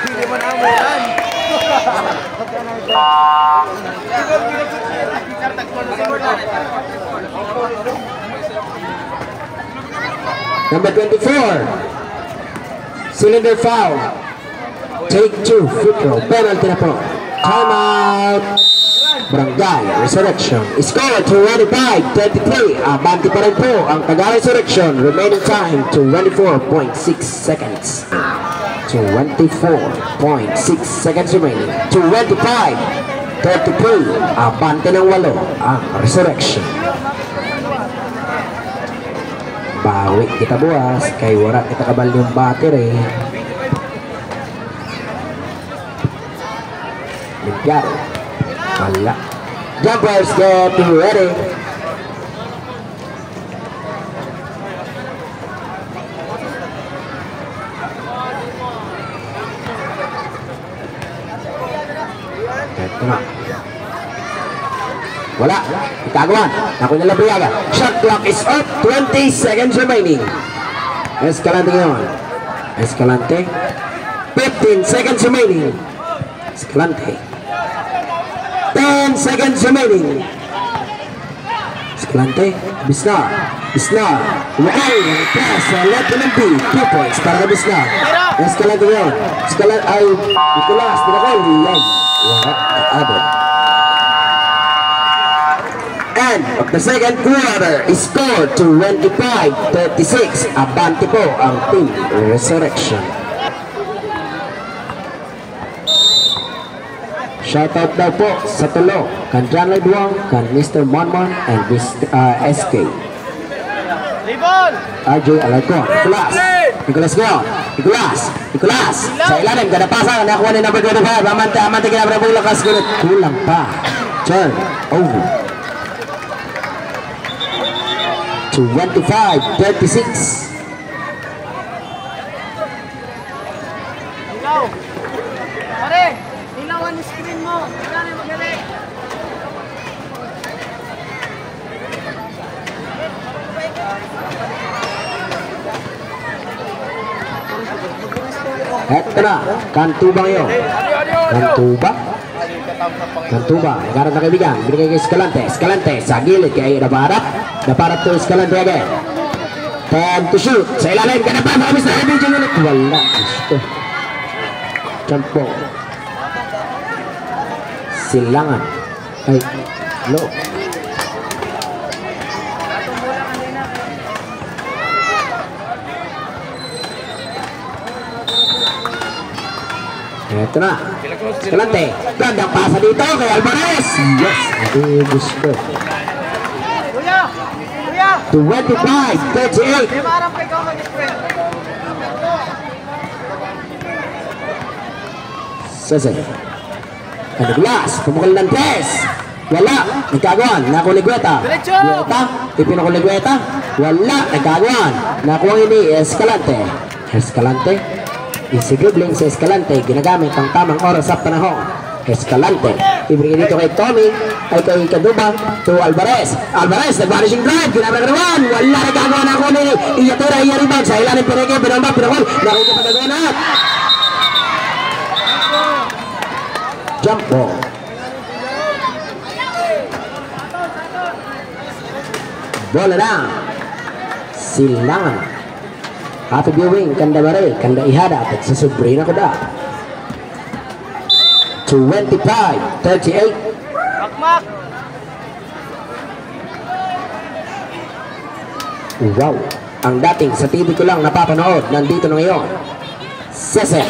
Hindi mo na mo yan. Number 24. Cylinder foul. Take 2. Free throw. Penalty na po. Timeout. Barangay Resurrection. Score 25-33. Abante pa rin po ang Tagal Resurrection. Remaining time 24.6 seconds. 24.6 seconds remaining. 25-33. Abante ng 8 ang Resurrection. Bawi kita buwas kay wala kita kabal yung battery. Limpyar. Wala. Jumpers get ready. Ito na. Wala. Itagawan. Ako na lang Briaga. Shot clock is up. 20 seconds remaining. Escalante ngayon. Escalante. 15 seconds remaining. Escalante. 10 seconds remaining. Escalante. Bisnar. Wow. Pass. Left ng B. 2 points para kay Bisnar. Escalante ngayon. Escalante ay Nicolas. Pinakol. Leg. Wala. Abot. End of the second quarter is scored 25-36. Abante po ang Team Resurrection. Shoutout daw po sa tulo kan John Leduang, kan Mr. Monmon and Mr. SK. Libon! RJ Alarcon. Nicolas ngayon. Nicolas. Sa ilalim, kadapasa. Nakuha ni number 25. Amante kinabra po lakas. Kulang pa. Turn over. 25-36. Ilaw! Pare! Ilawan yung screen mo! Kailangan yung magaling! Eto na, Kantuba ngayon. Kantuba, nagkaroon na kaibigan. Binigay kay Escalante, sa gilid kay Naparap to Escalante again. 10 to shoot. Sa ilalim, kanapa, mabis na kaibigan ulit. Wala, gusto. Campo. Silangan. Ay, no. Ito na. Escalante. Gandang pasa dito kay Alvarez. Yes. Ito gusto. Kuya! 25-38. Di ba harap ka ikaw mag-spread? Sese. Kaniglas. Pumukul ng tres. Wala. Nagkagawan. Nakuligweta. Gueta. Ipinakuligweta. Wala. Nagkagawan. Nakuha ini Escalante. Easy dribbling sa Escalante, ginagamit ang tamang oras sa panahon. Escalante, ibigay dito kay Tommy, ay kay Kantuba, to Alvarez, nag-vanishing drive, ginabagawan, wala nagagawa na ako ni Iyatura, rebound, sa ilalim pinagay, pinambak, pinakol, nakikipagagawa na. Jump ball. Bola na. Silangan. Happy viewing, kanda bare, kanda ihada, at sa sobrina ko da. 25-38. Makmak! Wow, ang dating sa TV ko lang napapanood, nandito na ngayon. Sese,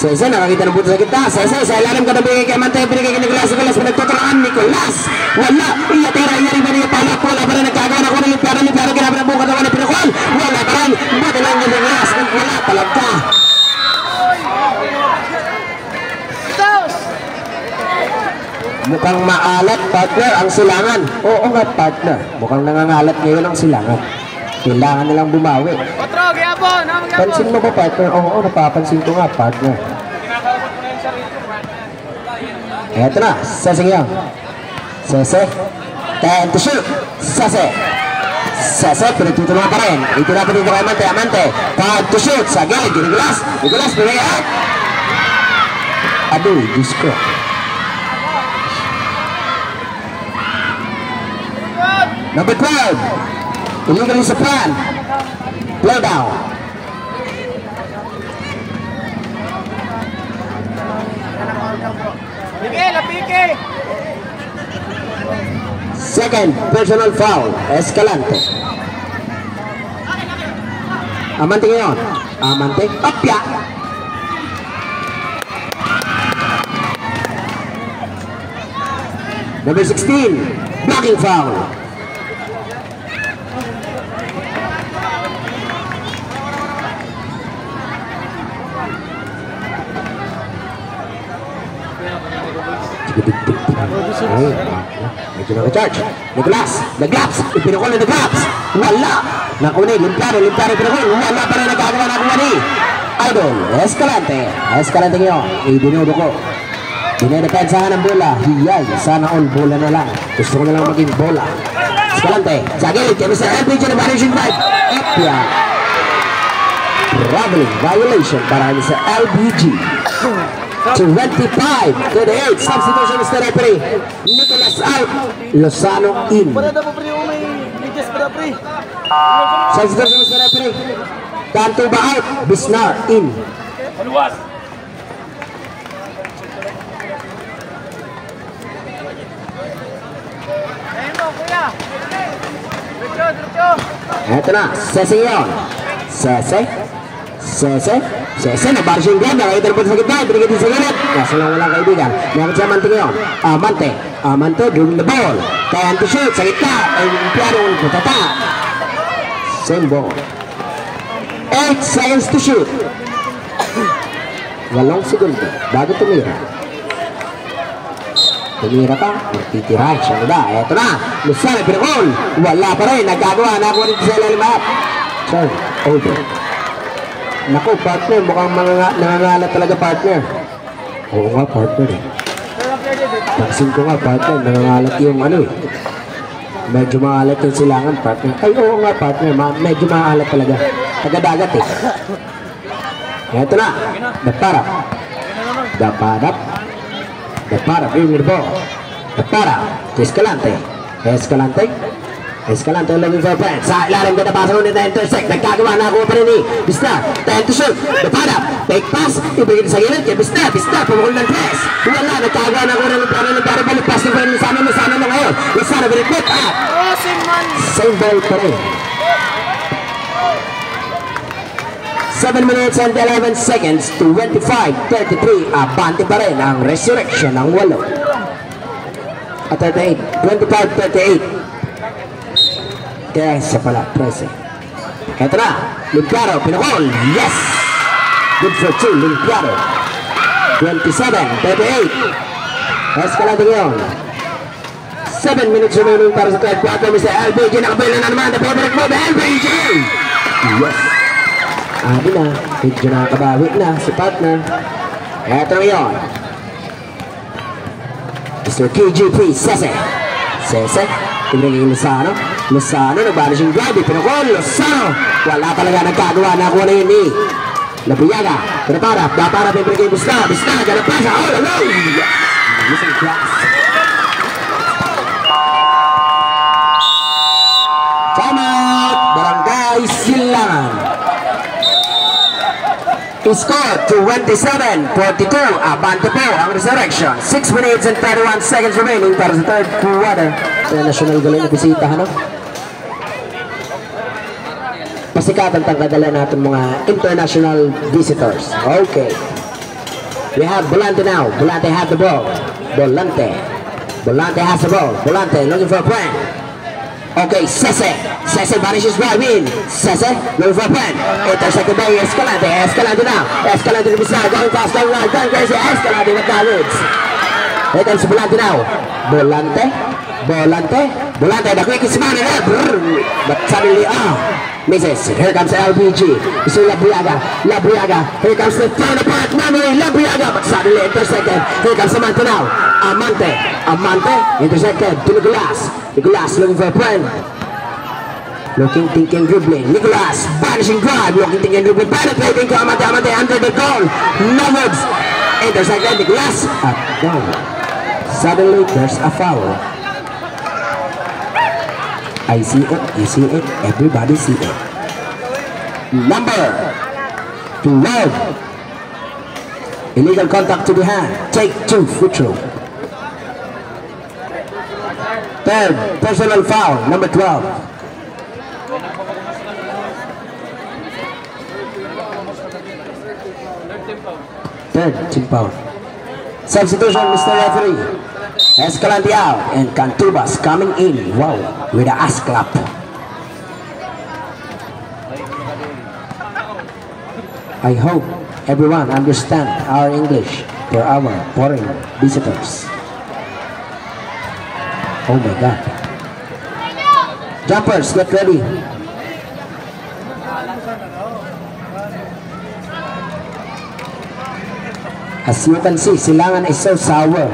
nakakita ng buto sa kita. Sese, sa ilalim ka na bigay kay Mante, binigay kay Nicolas, pinagtutulaan Nicolas. Wala, iyatira ba niya pala, wala pa rin nagkagawa na ko ng limpyado, kinabra ng buka naman na pinakul. Wala pa rin, buti lang yung Nicolas, wala talaga. Mukhang maalat, partner, ang silangan. Oo nga, partner. Mukhang nangangalat ngayon ang silangan. Kailangan nilang bumawi. Otro, gyapon. Pansin mo ba, partner? Oo, napapansin ko nga, partner. Eto na, Sese ngayon. Sese. 10 to shoot. Sese. Sese, pinagtutulungan pa rin. Ito na pa dito kay Amante. Amante. 5 to shoot. Sa gilid, Nicolas. Nicolas, pinay out. Aduh, Diyos ko. Number 12. Illegally sa plan. Play down. Lapike. Second personal foul. Escalante. Amante ngayon. Amante. Opya. Number 16. Blocking foul. Medyo naka-charge. Nicolas, nag-laps. Ipinukol na nag-laps. Wala. Nakuni, limpyado, pinukol. Wala pa rin nagkagawa na kumani. Idol, Escalante. Escalante ngayon. Ibinudo ko. Dinedepensahan ng bola. Hiyay. Sana all bola na lang. Gusto ko na lang maging bola. Escalante. Sa gilid. Kaya Mr. LPG na violation 5. Epia. Traveling violation para sa LBG. 25-38. Substitution Mr. Referee. Nicolas out. Lozano in. Substitution Mr. Referee. Cantuba out. Bisnar in. Eto na. Sese yun. Sese. Sese. Sese. Nabaris yung ganda. Nakita na po sa gitna. Binigay din sa gilid. Kaso lang walang kaibigan. Nakit sa Amante ngayon. Amante. Amante dribbling the ball. Kaya to shoot. Sa gitna. Ay piano ang putata. Same ball. 8 seconds to shoot. 8 segundo. Bago tumira. Tumira pa. Magtitirahin siya na ba. Eto na. Luzano pinakol. Wala pa rin. Nagkagawa. Nakakuha dito sa ilalim at. Turn over. Naku, partner, mukhang nangangalat talaga, partner. Oo nga, partner eh. Pansin ko nga, partner, nangangalat yung ano eh. Medyo maalat yung silangan, partner. Ay, oo nga, partner, medyo maalat talaga. Taga-dagat eh. Ito na, daparap. Daparap. Daparap, yung ball. Daparap, Escalante. Escalante. Escalante looking for a plan. Sa ilalim ka na pasa ulit na intersect. Nagkagawa na ako pa rin ni Bistar. Time to shoot. Dapada. Take pass. Ibigay sa gilid. Kaya Bistar. Bistar. Pumukul ng press. Wala. Nagkagawa na ako rin ng plano ng para balik. Pass ng friend. Sana na ngayon. Sana binipit. Same ball pa rin. 7 minutes and 11 seconds. 25-33. Abante pa rin ang resurrection ng 8. At 38. 25-38. Kaya isa pala, 13. Ito na, Limpiado, pinakol, yes! Good for 2, Limpiado. 27-38. Escalante ngayon. 7 minutes remaining para sa third quarter. Mr. LBG, nakapila na naman. The favorite move, LBG! Yes! Adi na, medyo nakakabawi na si partner. Ito na ngayon. Mr. KGP, Sese. Sese. Pinagiging Lozano. Lozano, nagbalis yung drive. Pinakol, Lozano. Wala talaga nagkagawa. Nakuha na yun ni Labuyaga. Pinaparap. Daparap yung pinagiging Bistar. Bistar, ganap pa siya. All alone. Isang class. Time out. Barangay Silangan. Score 27-42. Abante po ang resurrection. 6 minutes and 31 seconds remaining para sa third quarter. National galing na bisita, ano? Pasikatan tangkadala natin mga international visitors. Okay. We have Volante now. Volante have the ball. Volante. Volante has the ball. Volante looking for a plan. Okay, Sese. Sese vanishes right in. Sese looking for a plan. Intersected by Escalante. Escalante now. Escalante to the side. Going fast, going right. Going crazy. Escalante with Davids. Here comes Volante now. Volante. The quickest man in there. But suddenly, misses. Here comes LBG. It's Labriaga. Here comes the third part. Memory. Labriaga. But suddenly intercepted. Here comes Amante now. Amante. Intercepted to Nicolas. Nicolas looking for a friend. Looking, thinking, dribbling. Nicolas, vanishing drive. Looking, thinking, dribbling. Penetrating to Amante. Under the goal. Nuggets. Intercepted. Nicolas. Down. Suddenly, there's a foul. I see it, you see it, everybody see it. Number 12. Illegal contact to the hand. Take 2, free throw. Third, personal foul, number 12. Third, team foul. Substitution, Mr. Referee. Escalante out and Cantubas coming in. Wow, with a ass clap. I hope everyone understand our English for our foreign visitors. Oh my God. Jumpers, get ready. As you can see, Silangan is so sour.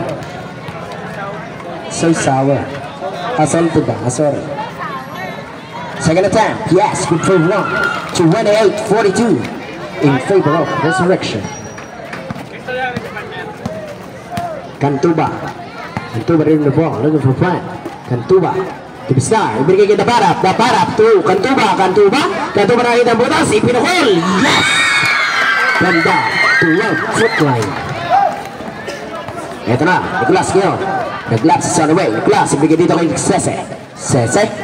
Salted ba? Sorry. Second attempt. Yes, good for 1. 28-42 in favor of Resurrection. Cantuba rin the ball. Looking for Frank. Cantuba to the star. Ibigay kita Daparap to Cantuba nakita ang butas. Ipinahol. Yes! Ganda to left foot line. Ito na, Nicolas ngayon. The gloves is on the way. Nicolas, ibigay dito kay Sese.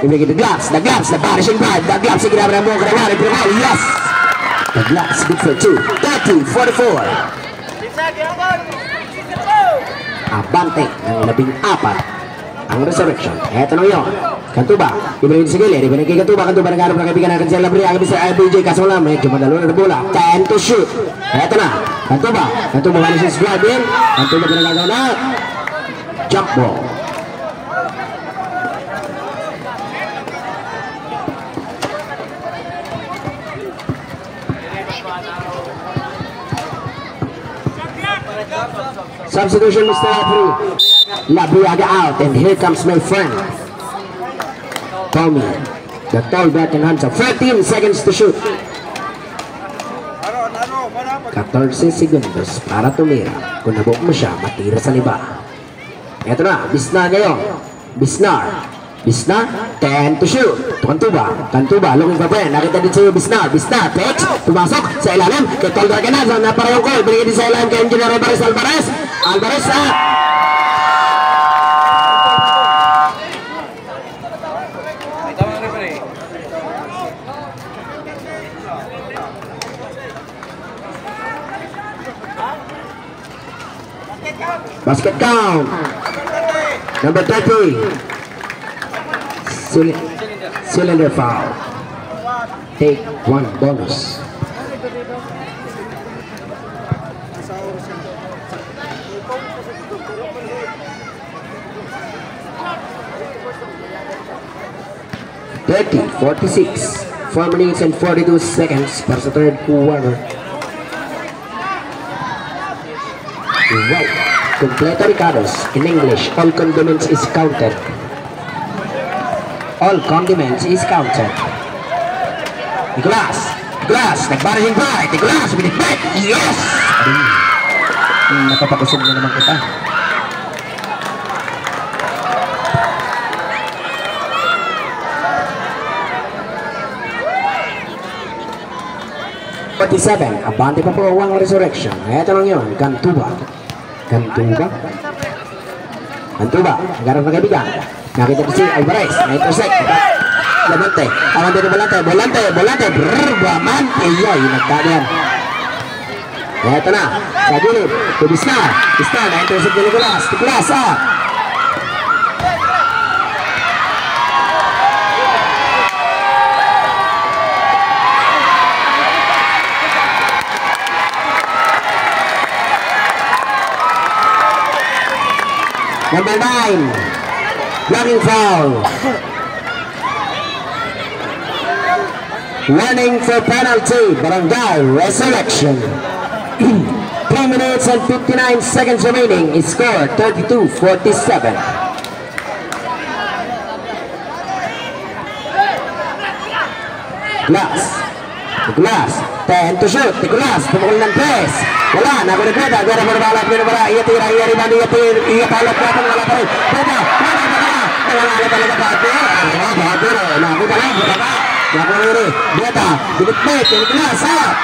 Ibigay the gloves, the vanishing drive. The gloves, sige naman ang buong kanawan. Ipinahol. Yes! The gloves, good for 2. 30-44. Abante ng 14 ang Resurrection. Eto na yun. Cantuba, ibigay sa gilid. Ibigay kay Cantuba naghanap ng kaibigan natin sa Labriaga sa LBJ. Kaso lang, medyo madalo na bola. 10 to shoot. Eto na. Cantuba vanishes drive in. Cantuba pinagagawa na. Jump ball. Substitution, Mr. Referee. Labriaga out, and here comes my friend Tommy, the tall veteran hands up. 13 seconds to shoot. 14 segundos para tumira. Kung nabuok mo siya, matira sa liba. Eto na, Bisnar ngayon. Bisnar, 10 to shoot. Cantuba, looking for friend. Nakita din sa'yo, Bisnar, takes, pumasok sa ilalim. Kay Tol Darganaz, na parang goal. Binigay din sa ilalim kay Engineer Alvarez. Basket count. Number 30. Cylinder foul. Take 1 bonus. (30-46). 4 minutes and 42 seconds para sa third quarter. Wow. Completo Ricardos. In English, all condiments is counted. All condiments is counted. Nicolas, nagbarahing right. Nicolas, binit back. Yes! Nakapag-usog na naman kita. Abante pa po ang Resurrection. Ito lang yun, Cantuba, nagharap ng kaibigan. Nakita ko si Alvarez, na-intersect. Volante, Buaman, iyoy, nagkagyan. Ito na, sa gilid, to Bisnar, na-intersect ni Nicolas, Number 9. Blocking foul. Warning for penalty. Barangay Resurrection. 3 minutes and 59 seconds remaining. Score 32-47. Nicolas, 10 to shoot. Nicolas, pumukul ng press. Wala, nakunipeta. Gara berbala, iya tira, iya rebound, iya palak, wala pa rin. Wala talaga pati. Nakuha lang, nakuha rin. Beta, binitbit, Nicolas, out.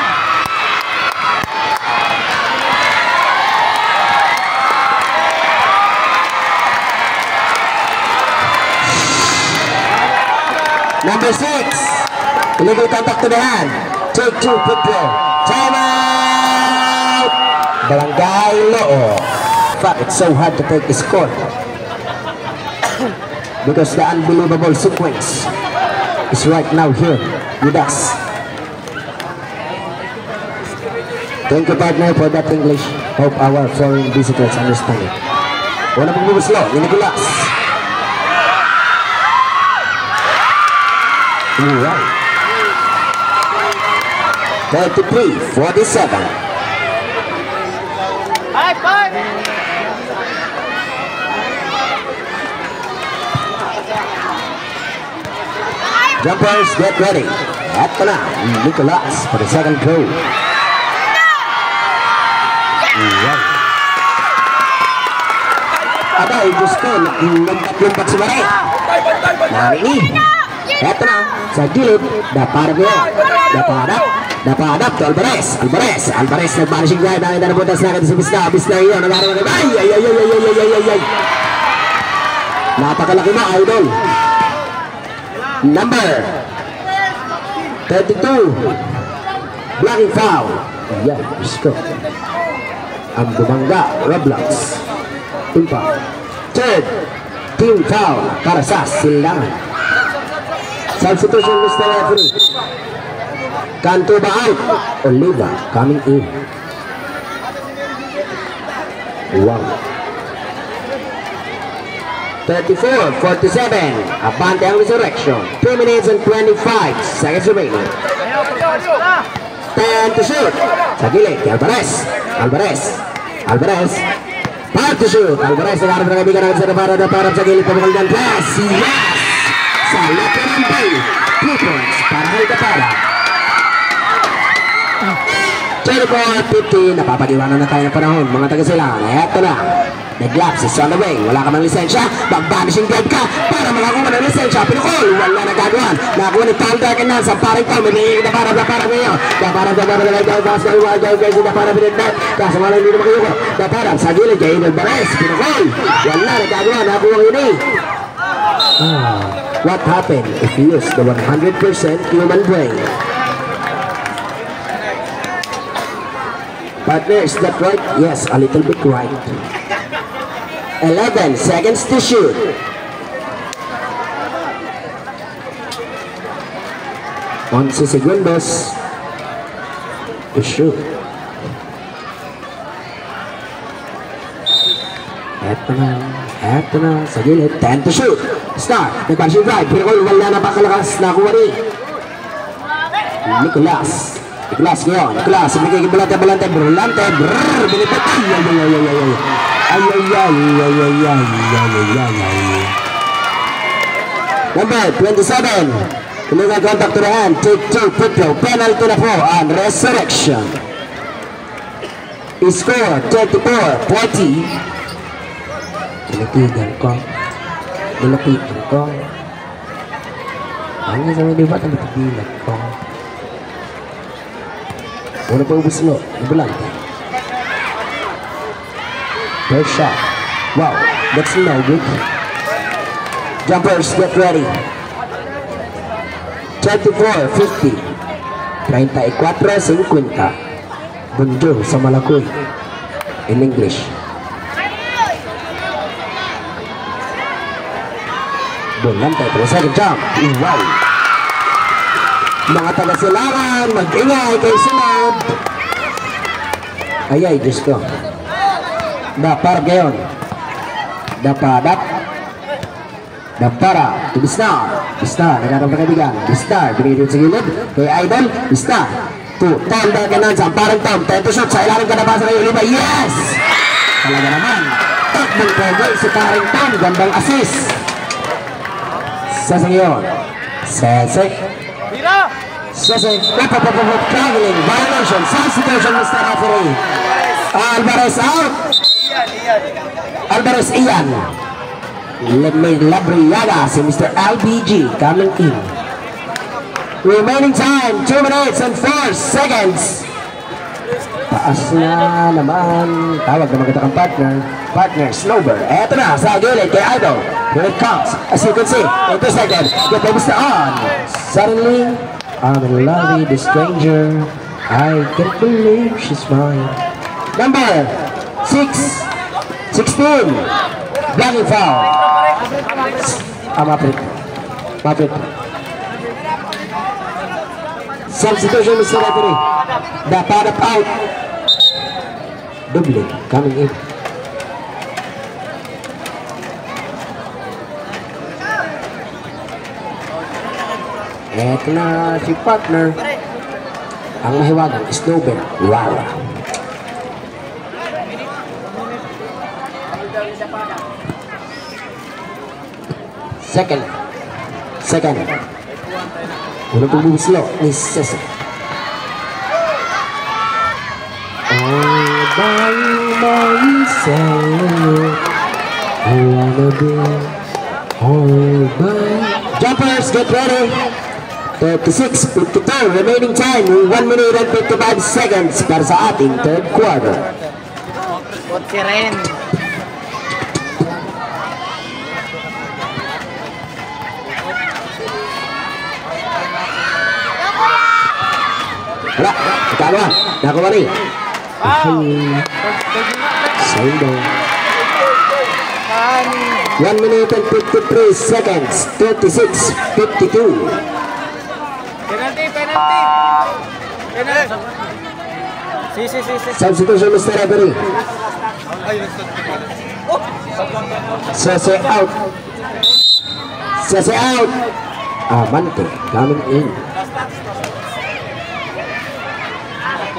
Number 6. Illegal contact to the hand. Take 2, quick throw. Time out! Barangay Loo. In fact, it's so hard to take the score because the unbelievable sequence is right now here with us. Thank you, partner, for that English. Hope our foreign visitors understand it. Una pong bubuslo, ni Nicolas. Right. 33-47. Jumpers, get ready. At the now, Nicolas for the second throw. Abay, gusto lumpat-lumpat si Mare. Nah ini, eto na, sa gilid, dapadap to Alvarez nag-vanishing drive, dahil nabutas na natin sa Bisna yun, ay, napakalaki mo, idol. Number 32, blocking foul. Ayan, gusto. Ang bumangga, Roblox. Timpa. Third, team foul para sa Silangan. Substitution, Mr. Referee. Cantuba out. Oliva coming in. Wow. 34-47. Abante ang Resurrection. 3 minutes and 25 seconds remaining. 10 to shoot. Sa gilid, Alvarez. Part to shoot. Alvarez nagharap na kaibigan ng para sa gilid. Pabukal ng press. Yes! Sa lahat ng play. 2 points para Halgapara. 24-15. Napapag-iwanan na tayo ng panahon, mga taga-Silangan. Eto na. Nag-laps is on the way. Wala ka mang lisensya. Mag-vanishing drive ka para makakuha ng lisensya. Pinukol. Wala nagagawan. Nakakuha ni Tal Darkenan sa paring Tal. May na para ngayon. Para pinagdat. Kasi wala hindi na makayuko. Para sa gilid. Kaya Alvarez. Pinukol. Wala nagagawa. Nakakuha ini. What happened if you use the 100% human brain? Partner, is that right? Yes, a little bit right. 11 seconds to shoot. On 11 segundos to shoot. Eto na, sa gilid, 10 to shoot. Start, nag-passing drive, pinakul, wala na pakalakas, nakuha ni Nicolas ngayon, ibigay balante, binipit, ay. Number 27, illegal contact to the hand, take 2, Pedro, penalty na po on Resurrection. Score 34-40. Nilatigan ko. Hanggang sa may libat ang natigilan ko. Una pa ubus mo, ibulante. First shot. Wow, that's no good. Jumpers, get ready. 34-50. 34-50. Bonjour sa Malakoy. In English. Bulante for the second jump. Wow. Mga taga-Silangan, mag-ingay kay sunod. Ay, Diyos ko. Parang gayon. Dapadak. Dapara to Bistar. Bistar, nagkatang kaibigan. Bistar, binigyan sa gilid. Kay Idol, Bistar. To Tom Darganan sa parang Tom. 10 to shot sa ilalim ka na pa sa kayo. Lima, yes! Talaga naman. Takbong pogay si paring Tom. Gandang assist. Sese ngayon. Sese. Sese. Traveling. Violation. Substitution, Mr. Referee. Alvarez out. Alvarez Ian. Labriaga si Mr. LBG coming in. Remaining time 2 minutes and 4 seconds. Taas na naman. Tawag naman kita kang partner Snowbird. Eto na sa gilid kay Idol. Here it comes. As you can see, intersected. Get the Mr. On. Suddenly, I'm in love with the stranger. I can't believe she's mine. Number 16. Blocking foul. Mapit. Substitution, Mr. Referee. Dapat out. Double coming in. Eto na si partner. Ang mahiwagang Snowbird. Wow. Second. Unang pag-move slow ni Cesar. All by myself, I wanna be all by. Jumpers, get ready. 36-52 remaining time. 1 minute and 55 seconds para sa ating third quarter. Wala, ikawa, nakuha rin. Same daw. 1 minute and 53 seconds. 36-52. Penalty. Substitution, Mr. Referee. Sese out. Amante coming in.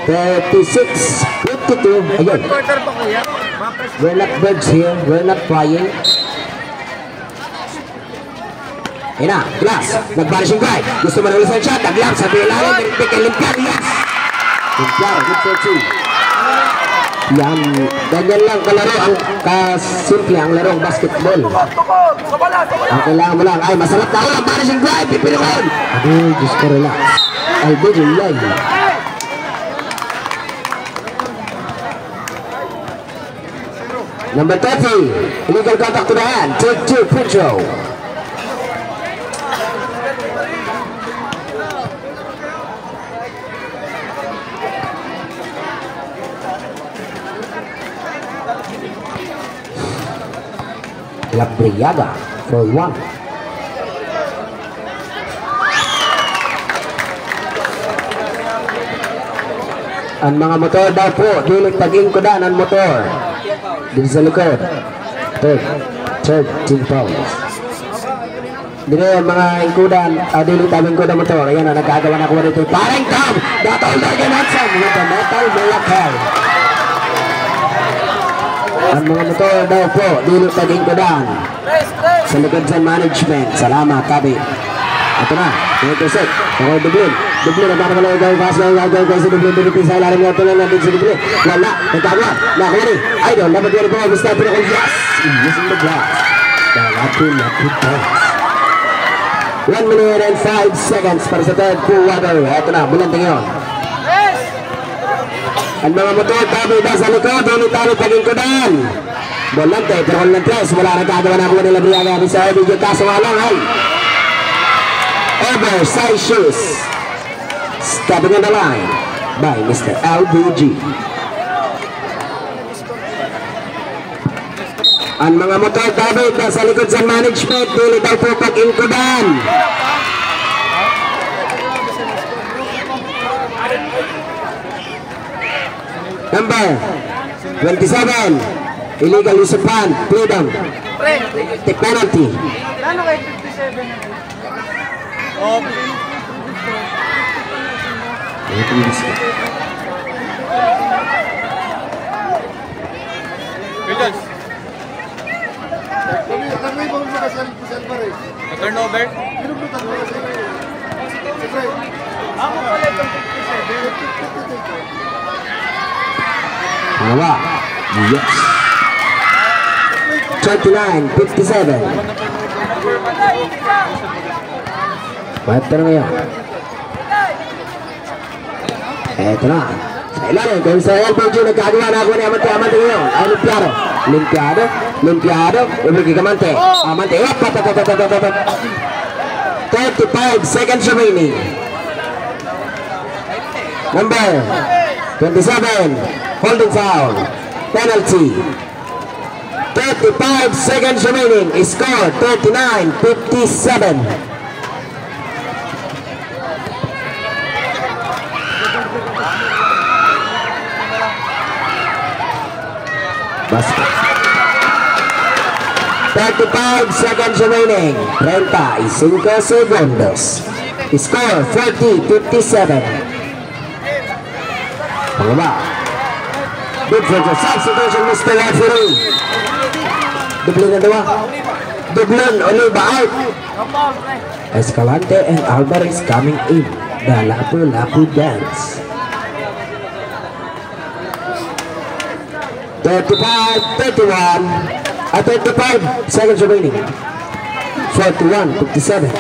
36-52. Ayun. We're not birds here. We're not flying. Ayun na, Glass. Nag-vanishing drive. Gusto mo na ulit sa shot. Nag-lamp sa bilalim. Pinik kay Limpiano. Yes! Limpiano, good for 2. Yan. Ganyan lang kalaro ang kasimple ang larong basketball. Ang kailangan mo lang ay masarap na ako ang vanishing drive. Pipinukon. Aduh, Diyos ko relax. Alhamdulillah. Number 30, illegal contact to the hand. Take 2, Pedro. Labriaga for 1. Ang mga motor daw po, dilig pag-ingkodan ang motor. Dito sa likod. Third, team fouls. Dito yung mga ingkudan, dilig tabing ko na motor. Ayan na, nagkagawa na ko dito. Parang Tom! Datol Darganatsan with the metal Miracle. Ang mga motor daw po, dilig pag-ingkodan. Sa likod sa management. Salamat, Tabi. Ito na, set. Ako Dublin na para malayo gawin pass lang gagawin si Dublin pinipin sa ilalim nga ito lang natin si Dublin. Wala, nagkagawa, nakuha ni Idol, dapat yun po, gusto natin ako, yes! Using the glass. Dalapin pass. 1 minute and 5 seconds para sa third quarter. Ito na, bulanting yun. Ang mga motor, Tabi na sa likod, ulit tayo pag-ingkodan. Bolante, pero kung ng 3, wala nagkagawa na ako nila Briaga, sa video kaso nga lang, ay. Oversized shoes. Stepping on the line by Mr. LBG. Ang mga motor David na sa likod sa management, dili daw po pag-ingkodan. Number 27, illegal use of hand, freedom, Pre, take penalty. ano kay 57? Oh, Williams. Turnover? Ako pala itong 57. Hawa. Yes. 39-57. Ito na ngayon. Eto na. Sa ilalim, kung sa LPG nagkagawa na ako ni Amante ngayon. Limpiado. Ibrigi Amante. Amante. 35 seconds remaining. Number 27. Holding foul. Penalty. 35 seconds remaining. Score 39-57. Basket. 35 seconds remaining. 35 segundos. Score 40-57. Pangaba. Good for the substitution, Mr. Referee. Dublin na dua. Dublin, Oliva out. Escalante and Alvarez coming in. The Lapu-Lapu dance. 35-31. 35 seconds remaining. 41-57.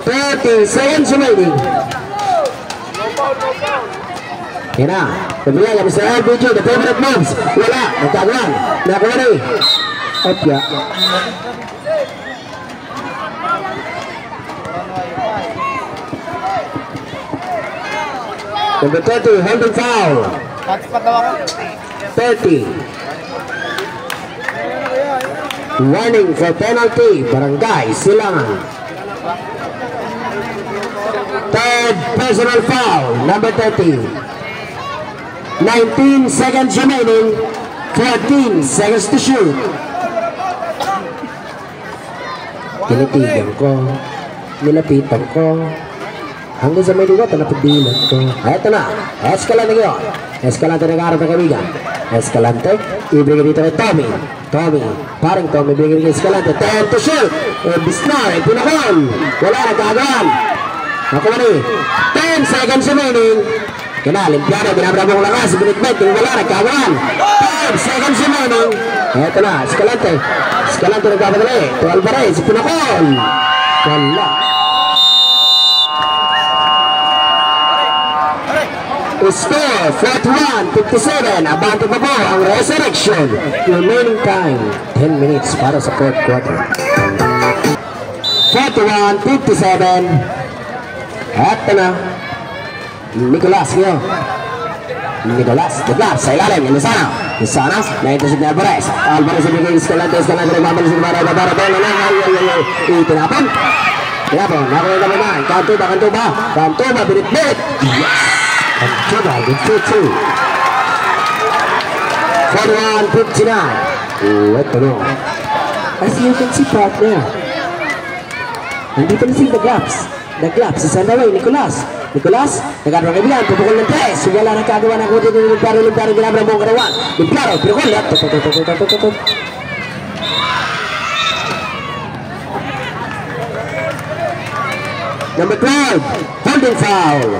30 seconds remaining. Yan na. Pamilya na Mr. LPG. The favorite moves. Wala. Nagkagawan. Nakawari. Opya. Number 30. Holding foul. 30. Warning for penalty. Barangay Silangan. Third personal foul. Number 30. 19 seconds remaining. 14 seconds to shoot. Tinitigan ko. Nilapitan ko. Hanggang sa may lugat na napagdilan ko. Eto na. Escalante ngayon. Escalante nag-aarap na kamigan. Escalante. Ibigay dito kay Tommy. Paring Tommy. Ibigay kay Escalante. 10 to shoot. Bisnar. Pinakon. Wala nagkagawan. Ako mani. 10 seconds remaining. Kena, limpiado, binabrabong lakas, binitbit, yung wala, nagkagawan. 5 seconds remaining. Eto na, Escalante nagkapadali. To Alvarez, pinakon. Wala. Score, 41-57. Abante pa po ang Resurrection. Remaining time, 10 minutes para sa fourth quarter. 41-57. Eto na. Nicolas ngayon. Nicolas sa ilalim. Insana. Naintasip ni Alvarez. Alvarez ibigay Escalante. Escalante nagbabalik sa para itinapon. Nakuha na naman. Kantuba. Binit-binit. Yes. Kantuba. Good 2-2. 41-59. Ito no. As you can see, partner. Nandito na sila the Glaps. Is on the way. Nicolas, nagkakaroon kay Bilan, pupukol ng 3. Wala nagkagawa ng kundi ng Limpiaro, ginabra mo ang karawan. Limpiaro, pinukol. Number 12, holding foul.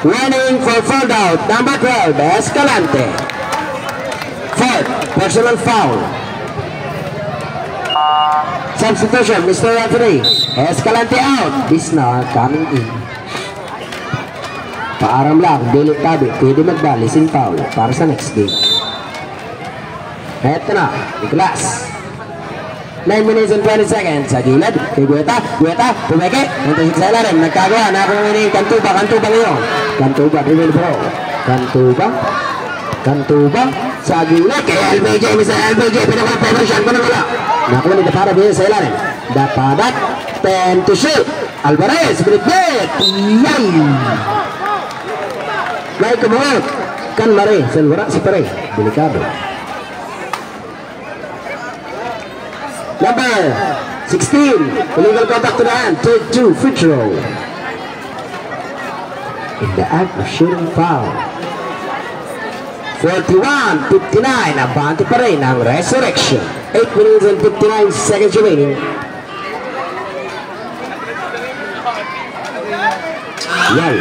Warning for foul out. Number 12, Escalante. Fourth, personal foul. Substitution, Mr. Referee. Escalante out. Bisnar coming in. Paaram lang, Dilip Tabi. Pwede magdali sin foul para sa next game. Eto na, Nicolas. 9 minutes and 20 seconds. Sa gilid, kay Gueta, pumeke. Nantasik sa ilalim, nagkagawa. Nakakuha ni Kantuba ngayon. Kantuba, Rivel Pro. Kantuba, sa gilid, kay LBJ, Mr. LBJ, pinaka-conversion ko na wala. Nakuha ni Dapara din sa ilalim. Dapadat, 10 to shoot. Alvarez, binit-bit. Yay! May kumuhot. Kan Mare, Silvera si Pare, delikado. Number 16, illegal contact to the hand, take 2, free throw. In the act of shooting foul. 41-59, abante pa rin ang Resurrection. 8 minutes and 59 seconds remaining. Yan.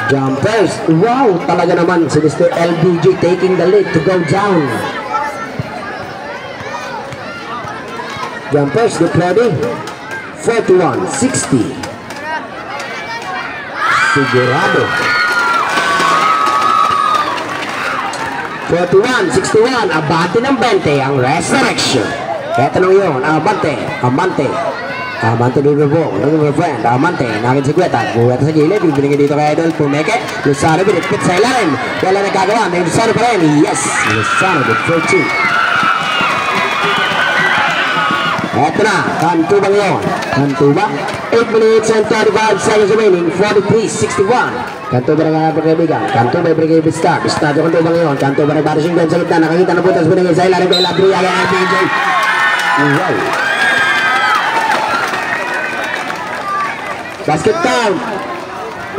Jumpers. Wow, talaga naman si Mr. LBJ taking the lead to go down. Jumpers, get ready. 41-60. Sigurado. 41-61, abante ng 20 ang Resurrection. Ito nang yun, abante dito po, my friend, abante, nakin si Gueta, Gueta sa gilid, bibigyan dito kay Idol, Pumeke, Luzano, binitpit sa ilalim, wala nagkagawa, may Luzano pa rin, yes, Luzano, the 13. Ito na, kanto ba ngayon? Kanto ba? 8 minutes and 35 seconds remaining, 43-61. Kanto ba na kaibigan? Kanto ba ibigay Bista? Bistado kanto ba ngayon? Kanto ba nagbatasing doon sa gitna? Nakakita na putas binigay sa ilalim kay Labria ng LBJ. Wow! Basket count.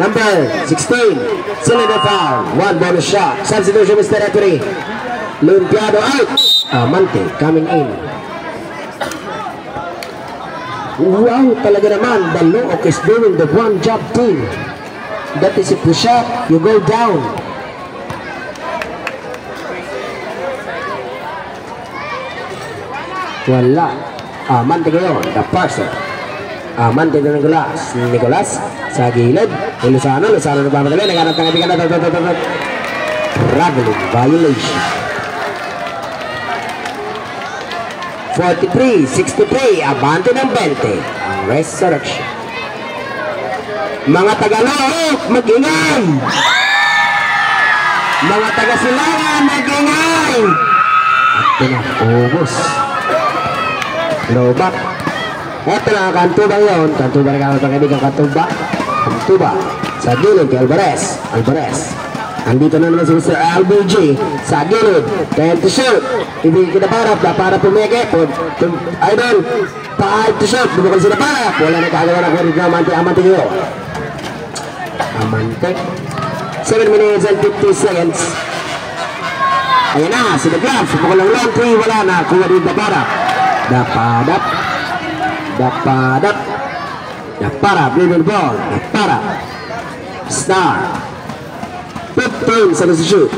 Number 16. Cylinder foul. 1 bonus shot. Substitution Mr. Referee. Lumpiado out. Amante coming in. Wow, talaga naman, the Look is doing the one job team. That is if you shot, you go down. Wala. Amante ngayon, the parser. Amante na ng Nicolas sa gilid. Luzano na pamadali. Naghanap ng kaibigan na traveling violation. 43-63, abante ng 20 ang Resurrection. Mga Tagalog, mag-ingay! Mga taga-Silangan, mag-ingay! At pinag-ubos. Lobat. Ito na, kantuba yun. Kantuba na kami pang-ibig ang kantuba. Kantuba. Sa gilid kay Alvarez. Andito na naman si Mr. LBJ sa gilid. Kaya to shoot. Ibigay kita para pumeke. Idol. 5 to shoot. Bumukal sila para. Wala na kagawa na kung Amante nyo. Amante. 7 minutes and 50 seconds. Ayan na. Si The Gloves. Bumukal ng long 3. Wala na. Kuha din para. Daparap. Dribble ball. Daparap. Star. 15 sa to shoot.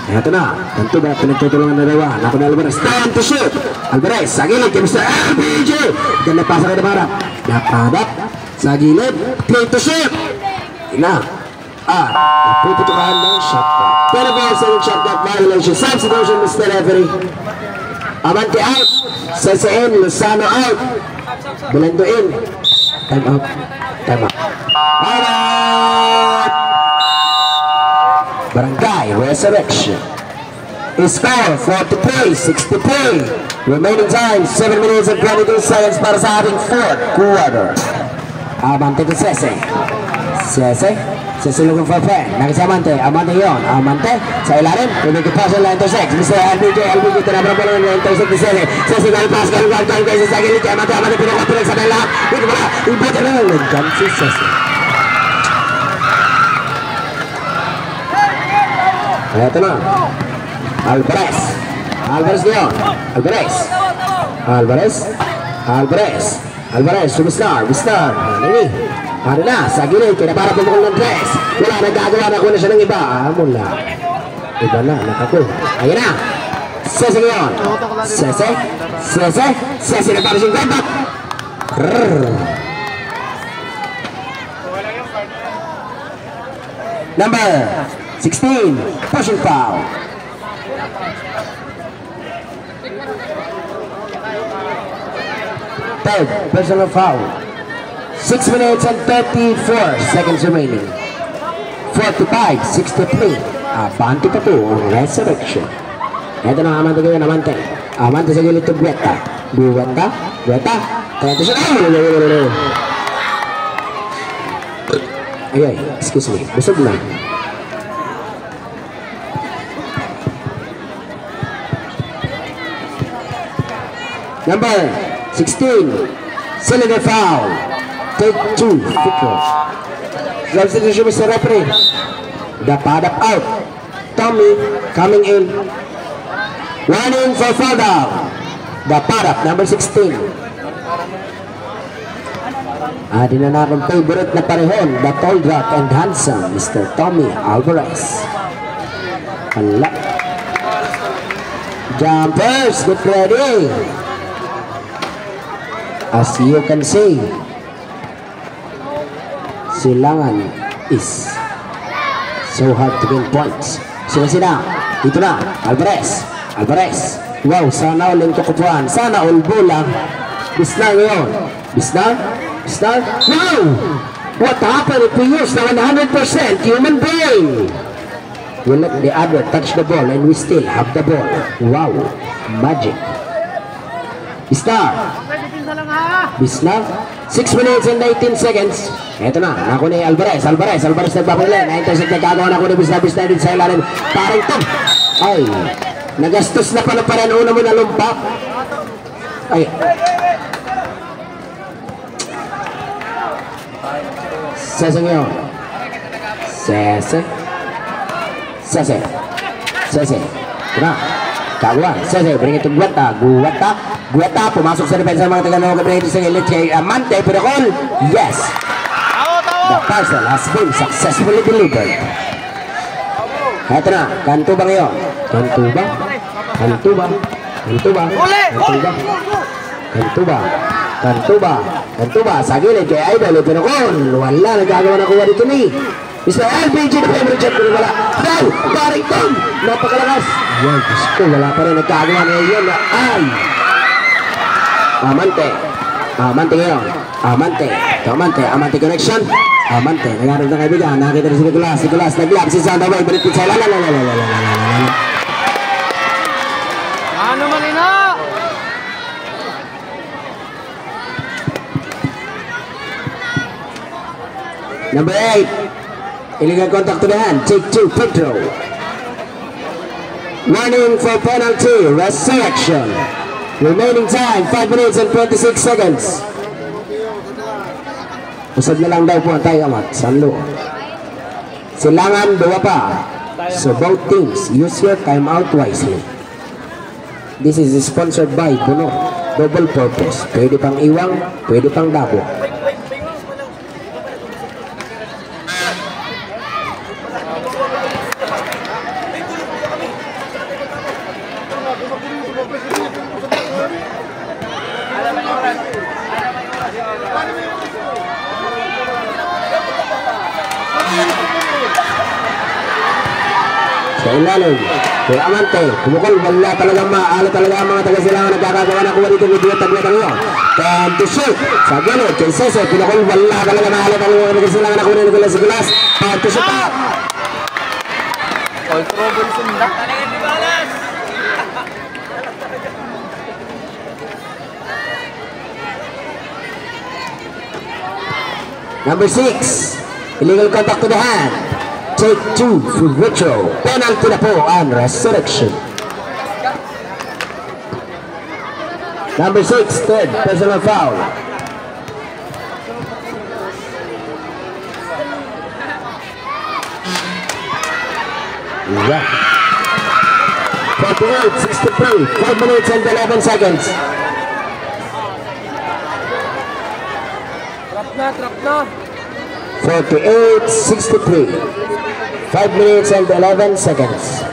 Ito na, tanto ba pinagtutulungan na dalawa. Nako na Alvarez, time to shoot. Alvarez, sa gilid kay Mr. LBJ. Ganda pasa ka na para. Napadap, sa gilid, play to shoot. Ina. Puputukahan ng shot clock. 24-7 shot clock violation. Substitution, Mr. Referee. Amante out. Sese in, Luzano out. Bulando in. Time out. Alright. Barangay Resurrection. Score 43-63. Remaining time 7 minutes and 22 seconds para sa ating 4th quarter. Amante to Sese looking for a friend. Amante yun. Amante sa ilalim. Ibig pa siya intersect. Mr. LBJ tinabra pa lang intersect ni Sese dahil pass ka rin kayo sa gilid. Amante pinakapilag sa lahat. Dito pala. Ibuti na lang. Nandyan si Sese. Ito na. Alvarez ngayon. Alvarez, sumistar. Ano na, sa gilid, kaya para pumukul ng dress. Wala, nagagawa na kuna siya ng iba. Mula. Iba na, nakako. Ayan na. Sese ngayon. Sese na para siyang ganda. Number 16, pushing foul. Third personal foul. 6 minutes and 34 seconds remaining. 45-63. Abante pa po ang Resurrection. Ito na Amante ngayon, Amante sa gilid to Gueta. Gueta. Kaya ito siya. Ay, excuse me. Busog na. Number 16, cylinder foul. Take 2, Victor. Substitution, Mr. Referee. The paddock out. Tommy coming in. Warning for foul down. The paddock, number 16. Din na akong favorite na parehon, the tall dark and handsome, Mr. Tommy Alvarez. Hala. Jumpers, get ready. As you can see, silangan is so hard to win points. Sina, dito na, Alvarez. Wow, sana all yung kukupuan, sana all bulang. Bisnar ngayon, Bisnar. Wow! What happened if we use the 100% human brain? We let the other touch the ball and we still have the ball. Wow! Magic. Bisnar. 6 minutes and 18 seconds. Eto na, naku ni Alvarez nagpapalala. Na-intersect na gagawa na ako ni Bisnar din sa ilalim. Parang tam. Ay, nagastos na pala para noon mo na lumpak. Ay. Sese ngayon. Sese. Tara. Kagawa. Sese. Bring it to Gueta. Pumasok sa depensa ng mga Tagalog. Bring it to Leche Amante. Pinakol. Yes. The parcel has been successfully delivered. Ito na. Kanto ba ngayon? Kanto ba? Sa gilid kay Idol. Pinakol. Wala. Nagagawa na kuha dito ni Mr. LPG na favorite shot ko wala. Now, Barrington! Napakalakas! Yan, Diyos ko, wala pa rin nagkagawa na yun. Ay! Amante ngayon. Amante connection. Amante, nagharap na kaibigan. Nakita na si Nicolas. Naglap si Santa Way. Balik sa Ano Marino? Number 8. Illegal contact to the hand. Take 2, Pedro. Warning for penalty. Resurrection. Remaining time, 5 minutes and 26 seconds. Usad na lang daw po ang tayo amat. Sanlo. Silangan, 2 pa. So both teams, use your time out wisely. This is sponsored by Puno. Double purpose. Pwede pang iwang, pwede pang dabo. Sa ilalim, kay Amante, kumukol, wala talagang maala talaga ang mga taga-silangan nagkakagawa na kuha dito with tagweta ngayon. Time to shoot. Sa gano'n, kay Sese, kumukol, wala talaga maala talaga ang taga-silangan na kuha dito sa Gulas. Time to shoot up. Control sunda. Number 6, illegal contact to the hand. Take 2 for retro. Penalty na po and resurrection. Number 6, third personal foul. Yeah. 48-63, 5 minutes and 11 seconds. Trap na. 48-63, 5 minutes and 11 seconds.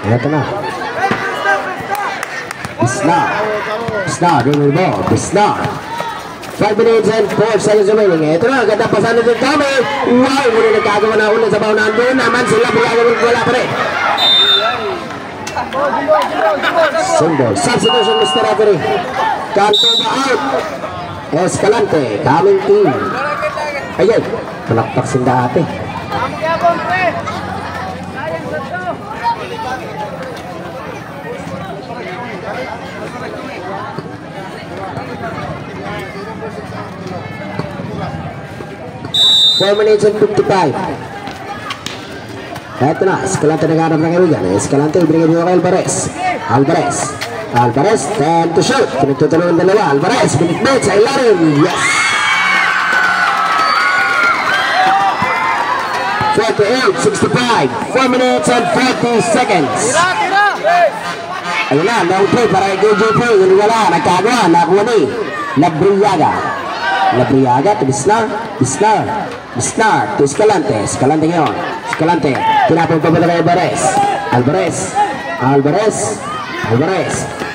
Ito na. Bisna. 5 minutes and 4 seconds remaining. Ito na, ganda pasan nito Tommy. Wow, muna nagkagawa na ulit sa baunahan. Doon naman sila, wala pa rin. Symbol. Substitution, Mr. Referee. Kanto ba out? Escalante, coming in. Ayun, palakpak sinda ate. Ang gyapon, pre. Sayang sa to. 4 minutes and 55. Eto na, Escalante naghanap ng kaibigan. Escalante, ibigay niyo kay Alvarez. Alvarez, 10 to shoot. Pinagtutulungan dalawa. Alvarez, binitbit sa ilalim. Yes! 48-65. 4 minutes and 40 seconds. Tira! Ayun na, long play para kay JP. Yun wala, nagkagawa, nakuha ni Labriaga to Bisnar to Escalante ngayon. Escalante, tinapong pa ba kay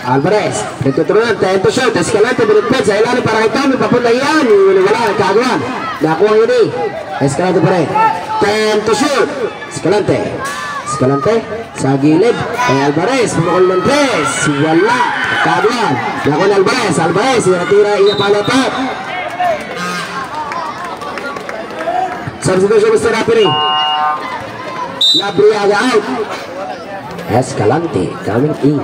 Alvarez, nagtuturuan, 10 to shoot. Escalante, binitpit sa ilalim para kay Tommy, papunta yan. Yun wala, nagkagawa, nakuha yun eh. Escalante pa rin, 10 to shoot. Escalante, sa gilid, kay Alvarez, pumakol ng 3, wala, nagkagawa, nakuha ni Alvarez, tira, palapat. Substitution Mr. Rapiri. Labriaga out. Escalante coming in.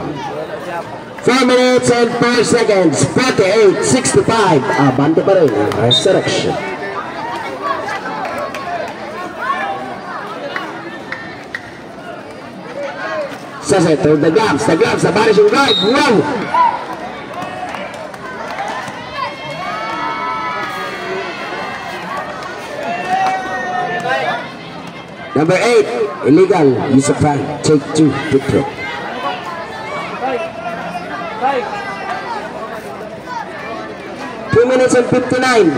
4 minutes and 4 seconds. 48-65. Abante pa rin. Resurrection. Sase, through the gloves, the vanishing drive. Wow! Number 8, illegal use of hand. Take 2, big throw. Two minutes and 59.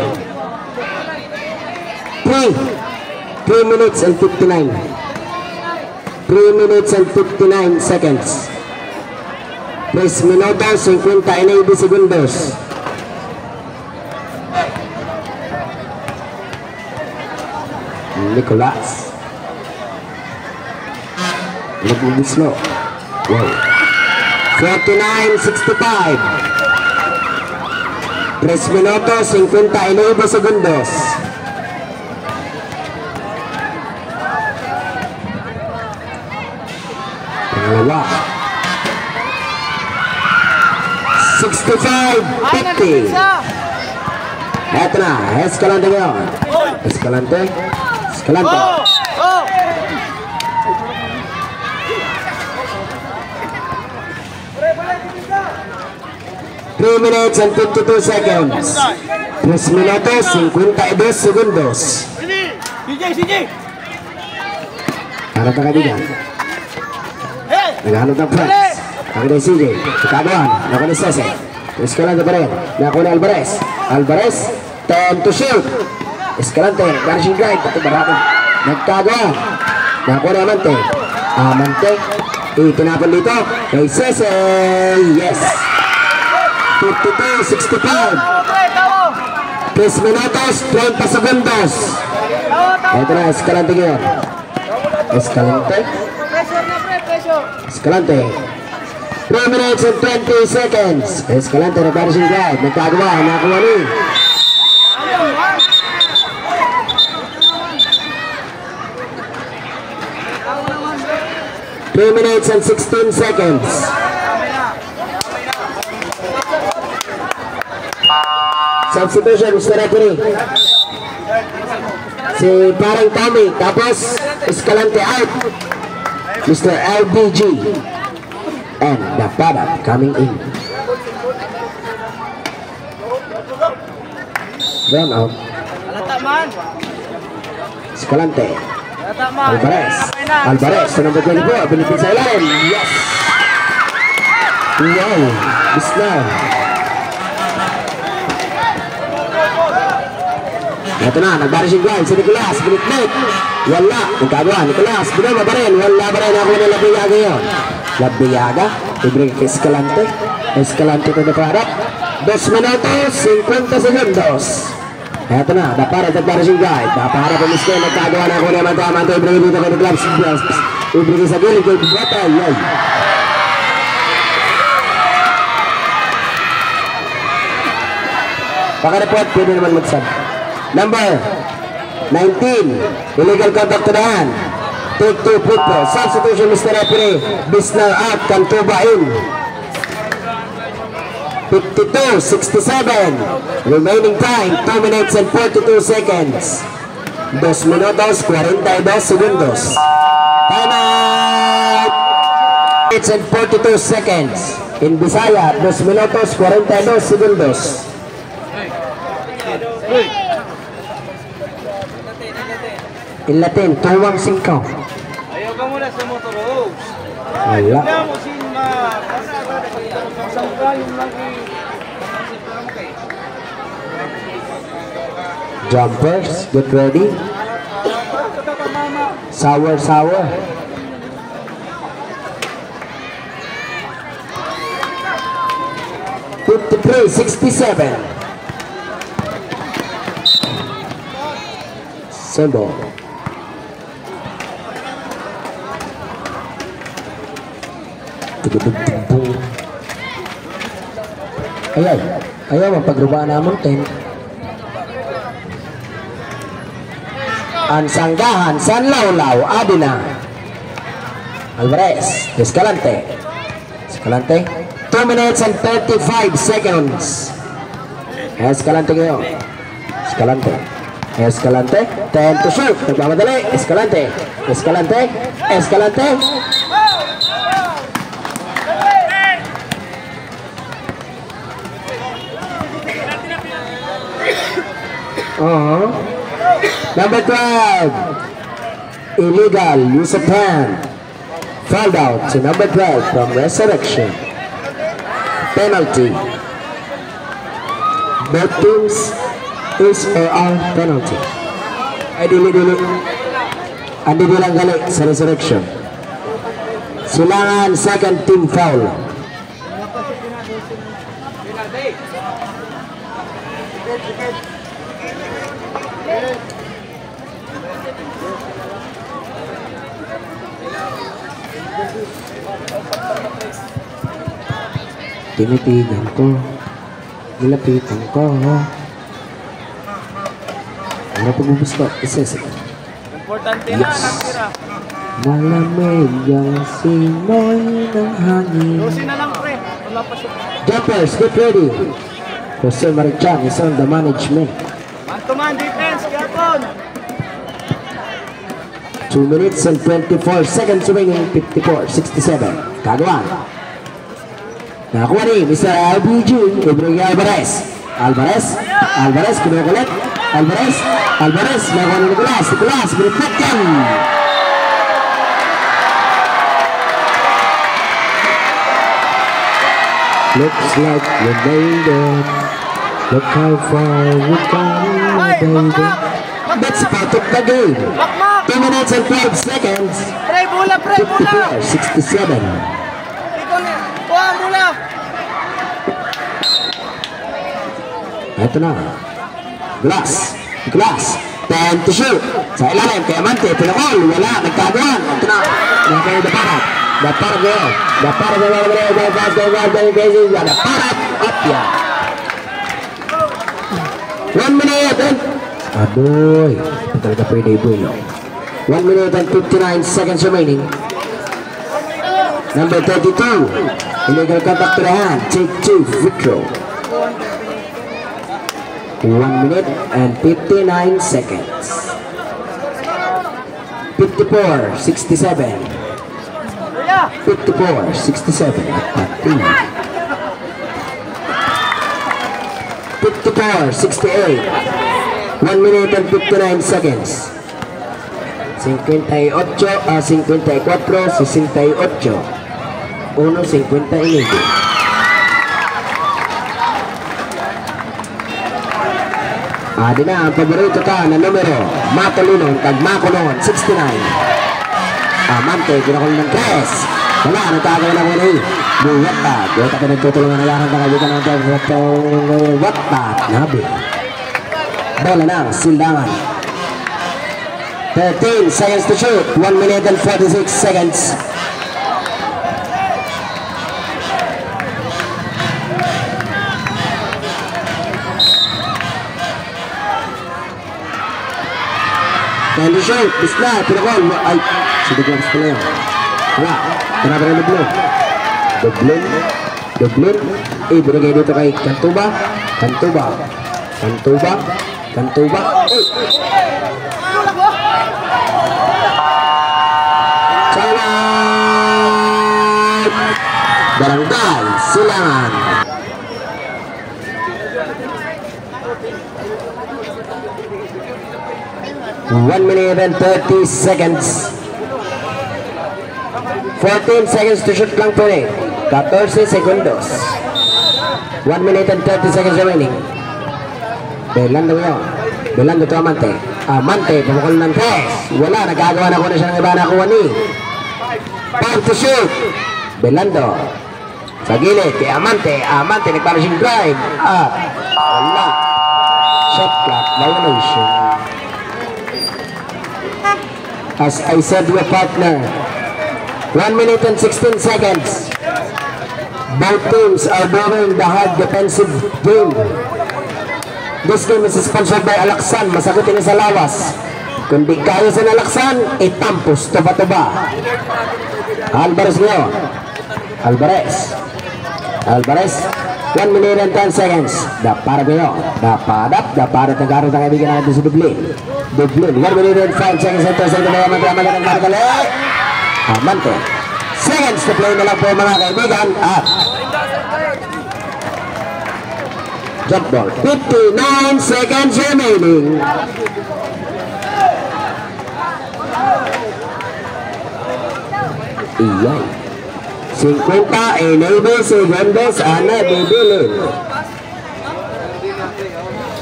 3 minutes and 59. 3 minutes and 59 seconds. 3 minutos 59 segundos. Nicolas. Looking slow. Wow. 49-65. 3 minutos 59 segundos. Pangalawa. 65-50. Eto na, Escalante ngayon. Escalante. 3 minutes and 52 seconds. 3 minutos 52 segundos. CJ! Para ka kaibigan. Naghanap ng press. Nakuha ni CJ. Kakaduan. Nakuha ni Cese. Escalante pa rin. Nakuha ni Alvarez. 10 to shoot. Escalante. Garishing drive. Pati barako. Nagkagawa. Nakuha ni Amante. Itinapon dito. Kay Cese. Yes. 52-65. 3 minutos 30 segundos. Ito na, Escalante ngayon. Escalante 3 minutes and 20 seconds. Escalante na garishing drive. Nagkagawa, nakuha ni 3 minutes and 16 seconds. Substitution, Mr. Referee. Si parang Tommy, tapos Escalante out. Mr. LBG. And the product coming in. Run out. Escalante. Alvarez, sa number 24, binipin sa ilalim. Yes! Wow! Bisnar. Ito na, nag-barishing drive si Nicolas, binitbit. Wala, nagkagawa, Nicolas, binaba pa rin. Wala pa rin ako na Labriaga yun. Labriaga, ibigay kay Escalante. Escalante to the product. 2 minutos, 50 segundos. Ito na, dapat nag-barishing drive. Dapat pa misko, nagkagawa na ako na Amante. Ibigay dito kay Nicolas. Ibigay sa gilid kay Bata. Yay! Paka-report, pwede naman mag-sub. Number 19. Illegal contact to the hand. Take 2 free throw. Substitution, Mr. Referee. Bisnar out. Cantuba in. 52-67. Remaining time 2 minutes and 42 seconds. 2 minutos 42 segundos. Time out. 2 minutes and 42 seconds. In Bisaya, 2 minutos 42 segundos. In Latin, 2-1-5. Ayaw ka muna sa motor, Rose. Wala. Tingnan mo si yung lagi. Jumpers, get ready. Sour. 53-67. Sebo. Ayaw mapagrubaan namon 10. Ansanggahan, Sanlaulaw, Adina. Alvarez, Escalante. 2 minutes and 35 seconds. Escalante ngayon. Escalante, 10 to shoot. Nagmamadali, Escalante. Number 12. Illegal use of hand. Fouled out to number 12 from Resurrection. Penalty. Both teams is or are penalty. Ay dili. Andi bilang gali sa Resurrection. Silangan second team foul. Tinipigan ko. Nilapitan ko. Ano pag-ubus ko? Isa. Importante na, nakira. Malamig ang simoy ng hangin. Lusin na lang, pre. Wala pa siya. Jumpers, get ready. Jose Marichan is on the management. Man-to-man defense, Kiapon. 2 minutes and 24 seconds remaining. 54-67. Kagawan. Nakakuha ni Mr. LBG. Ibrahim Alvarez, kinukulit. Alvarez, nakakuha ni Nicolas, binipatyan. Looks like we made it. Look how far we come, baby. That's part of the game. 2 minutes and 12 seconds. Pre, bola. 54-67. Kuha, bola. Ito na. Glass. 10 to shoot. Sa ilalim, kay Amante, pinakol. Wala, nagkagawan. Ito na. Nakaya daparat. Opya. 1 minute and... Adoy. Talaga pwede ibulo. 1 minute and 59 seconds remaining. Number 32. Illegal contact to the hand. Take 2. Free throw. 1 minute and 59 seconds. 54-67. 54-67. 54-68. 1 minute and 59 seconds. 54, 68. 1.59. Adi na ang paborito ka na numero Matulunong kag Makunon 69. Amante kinakul ng 3. Wala nagkagawa na ko ni Buwatpat. Buwata ka nagtutulungan na lang ang kakabitan ng Buwatpat. Nabi bola na Sildangan. 13 seconds to shoot. 1 minute and 46 seconds. Trying to shoot. Bisla. Pinakol. Ay. Si Douglas pala yun. Wala. Tinapa rin Dublin. Dublin. Dublin. Binigay dito kay Cantuba. Cantuba. Cantuba. Cantuba. Salam. Barangay Silangan. One minute and 30 seconds. 14 seconds to shoot lang po eh. 14 segundos. 1 minute and 30 seconds remaining. Belando yun. Belando to Amante. Amante, pumukol ng tres. Wala, nagagawa na ko na siya ng iba na kuha ni. Time to shoot. Belando. Sa gilid, kay Amante. Amante, nagpara siyang drive. Wala. Shot clock violation. As I said to your partner, 1 minute and 16 seconds. Both teams are doing the hard defensive game. This game is sponsored by Alaksan. Masagutin sa lawas. Kung di kaya sa Alaksan, itampos, tuba-tuba. Alvarez nyo. Alvarez. Alvarez. 1 minute and 10 seconds. Dapat nyo. Dapat nagkaroon ng kaibigan natin sa Dublin. Dublin. 1 minute and 5 seconds. Ito sa ito na Amante ng Margalit. Amante. Seconds to play na lang po mga kaibigan. At jump ball. 59 seconds remaining. Iyay. 59 segundos ana bibilin.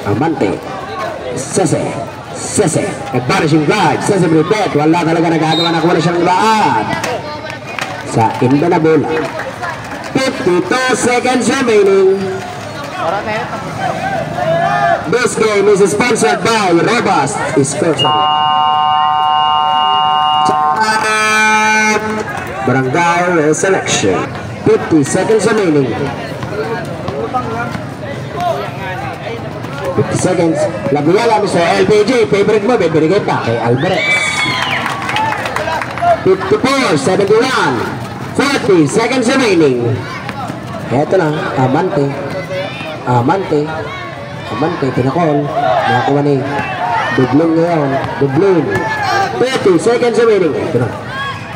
Amante. Sese. Sese. Nagparishing guard. Sese Britet. Wala talaga nagagawa na kuha na siyang ibaan. Sa inda na bola. 52 seconds remaining. This game is sponsored by Robust Sports. Barangay Selection. 50 seconds remaining. 50 seconds. Laguyala mo sa LPG. Favorite mo, bibigay pa kay Alvarez. 54, 71. 40 seconds remaining. Eto na, Amante. Amante. Amante, pinakol. Nakakuha ni Dublin ngayon. Dublin. 30 seconds remaining. Ito na.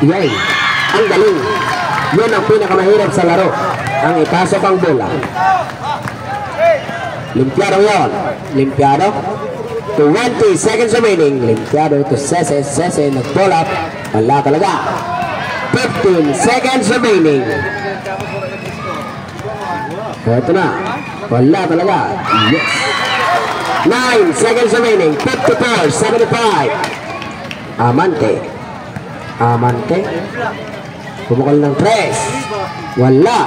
Iyay. Ang galing. Yun ang pinakamahirap sa laro. Ang ipasok ang bola. Limpiado yun. Limpiado. 20 seconds remaining. Limpiado to Sese. Sese nag-pull up. Wala talaga. 15 seconds remaining. Ito na. Wala talaga. Yes. 9 seconds remaining. 54, 75. Amante. Amante. Pumukol ng 3. Wala.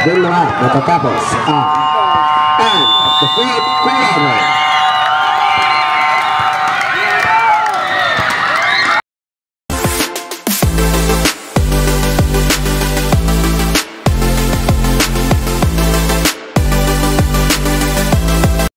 Doon na nga. Natatapos. And the fourth quarter.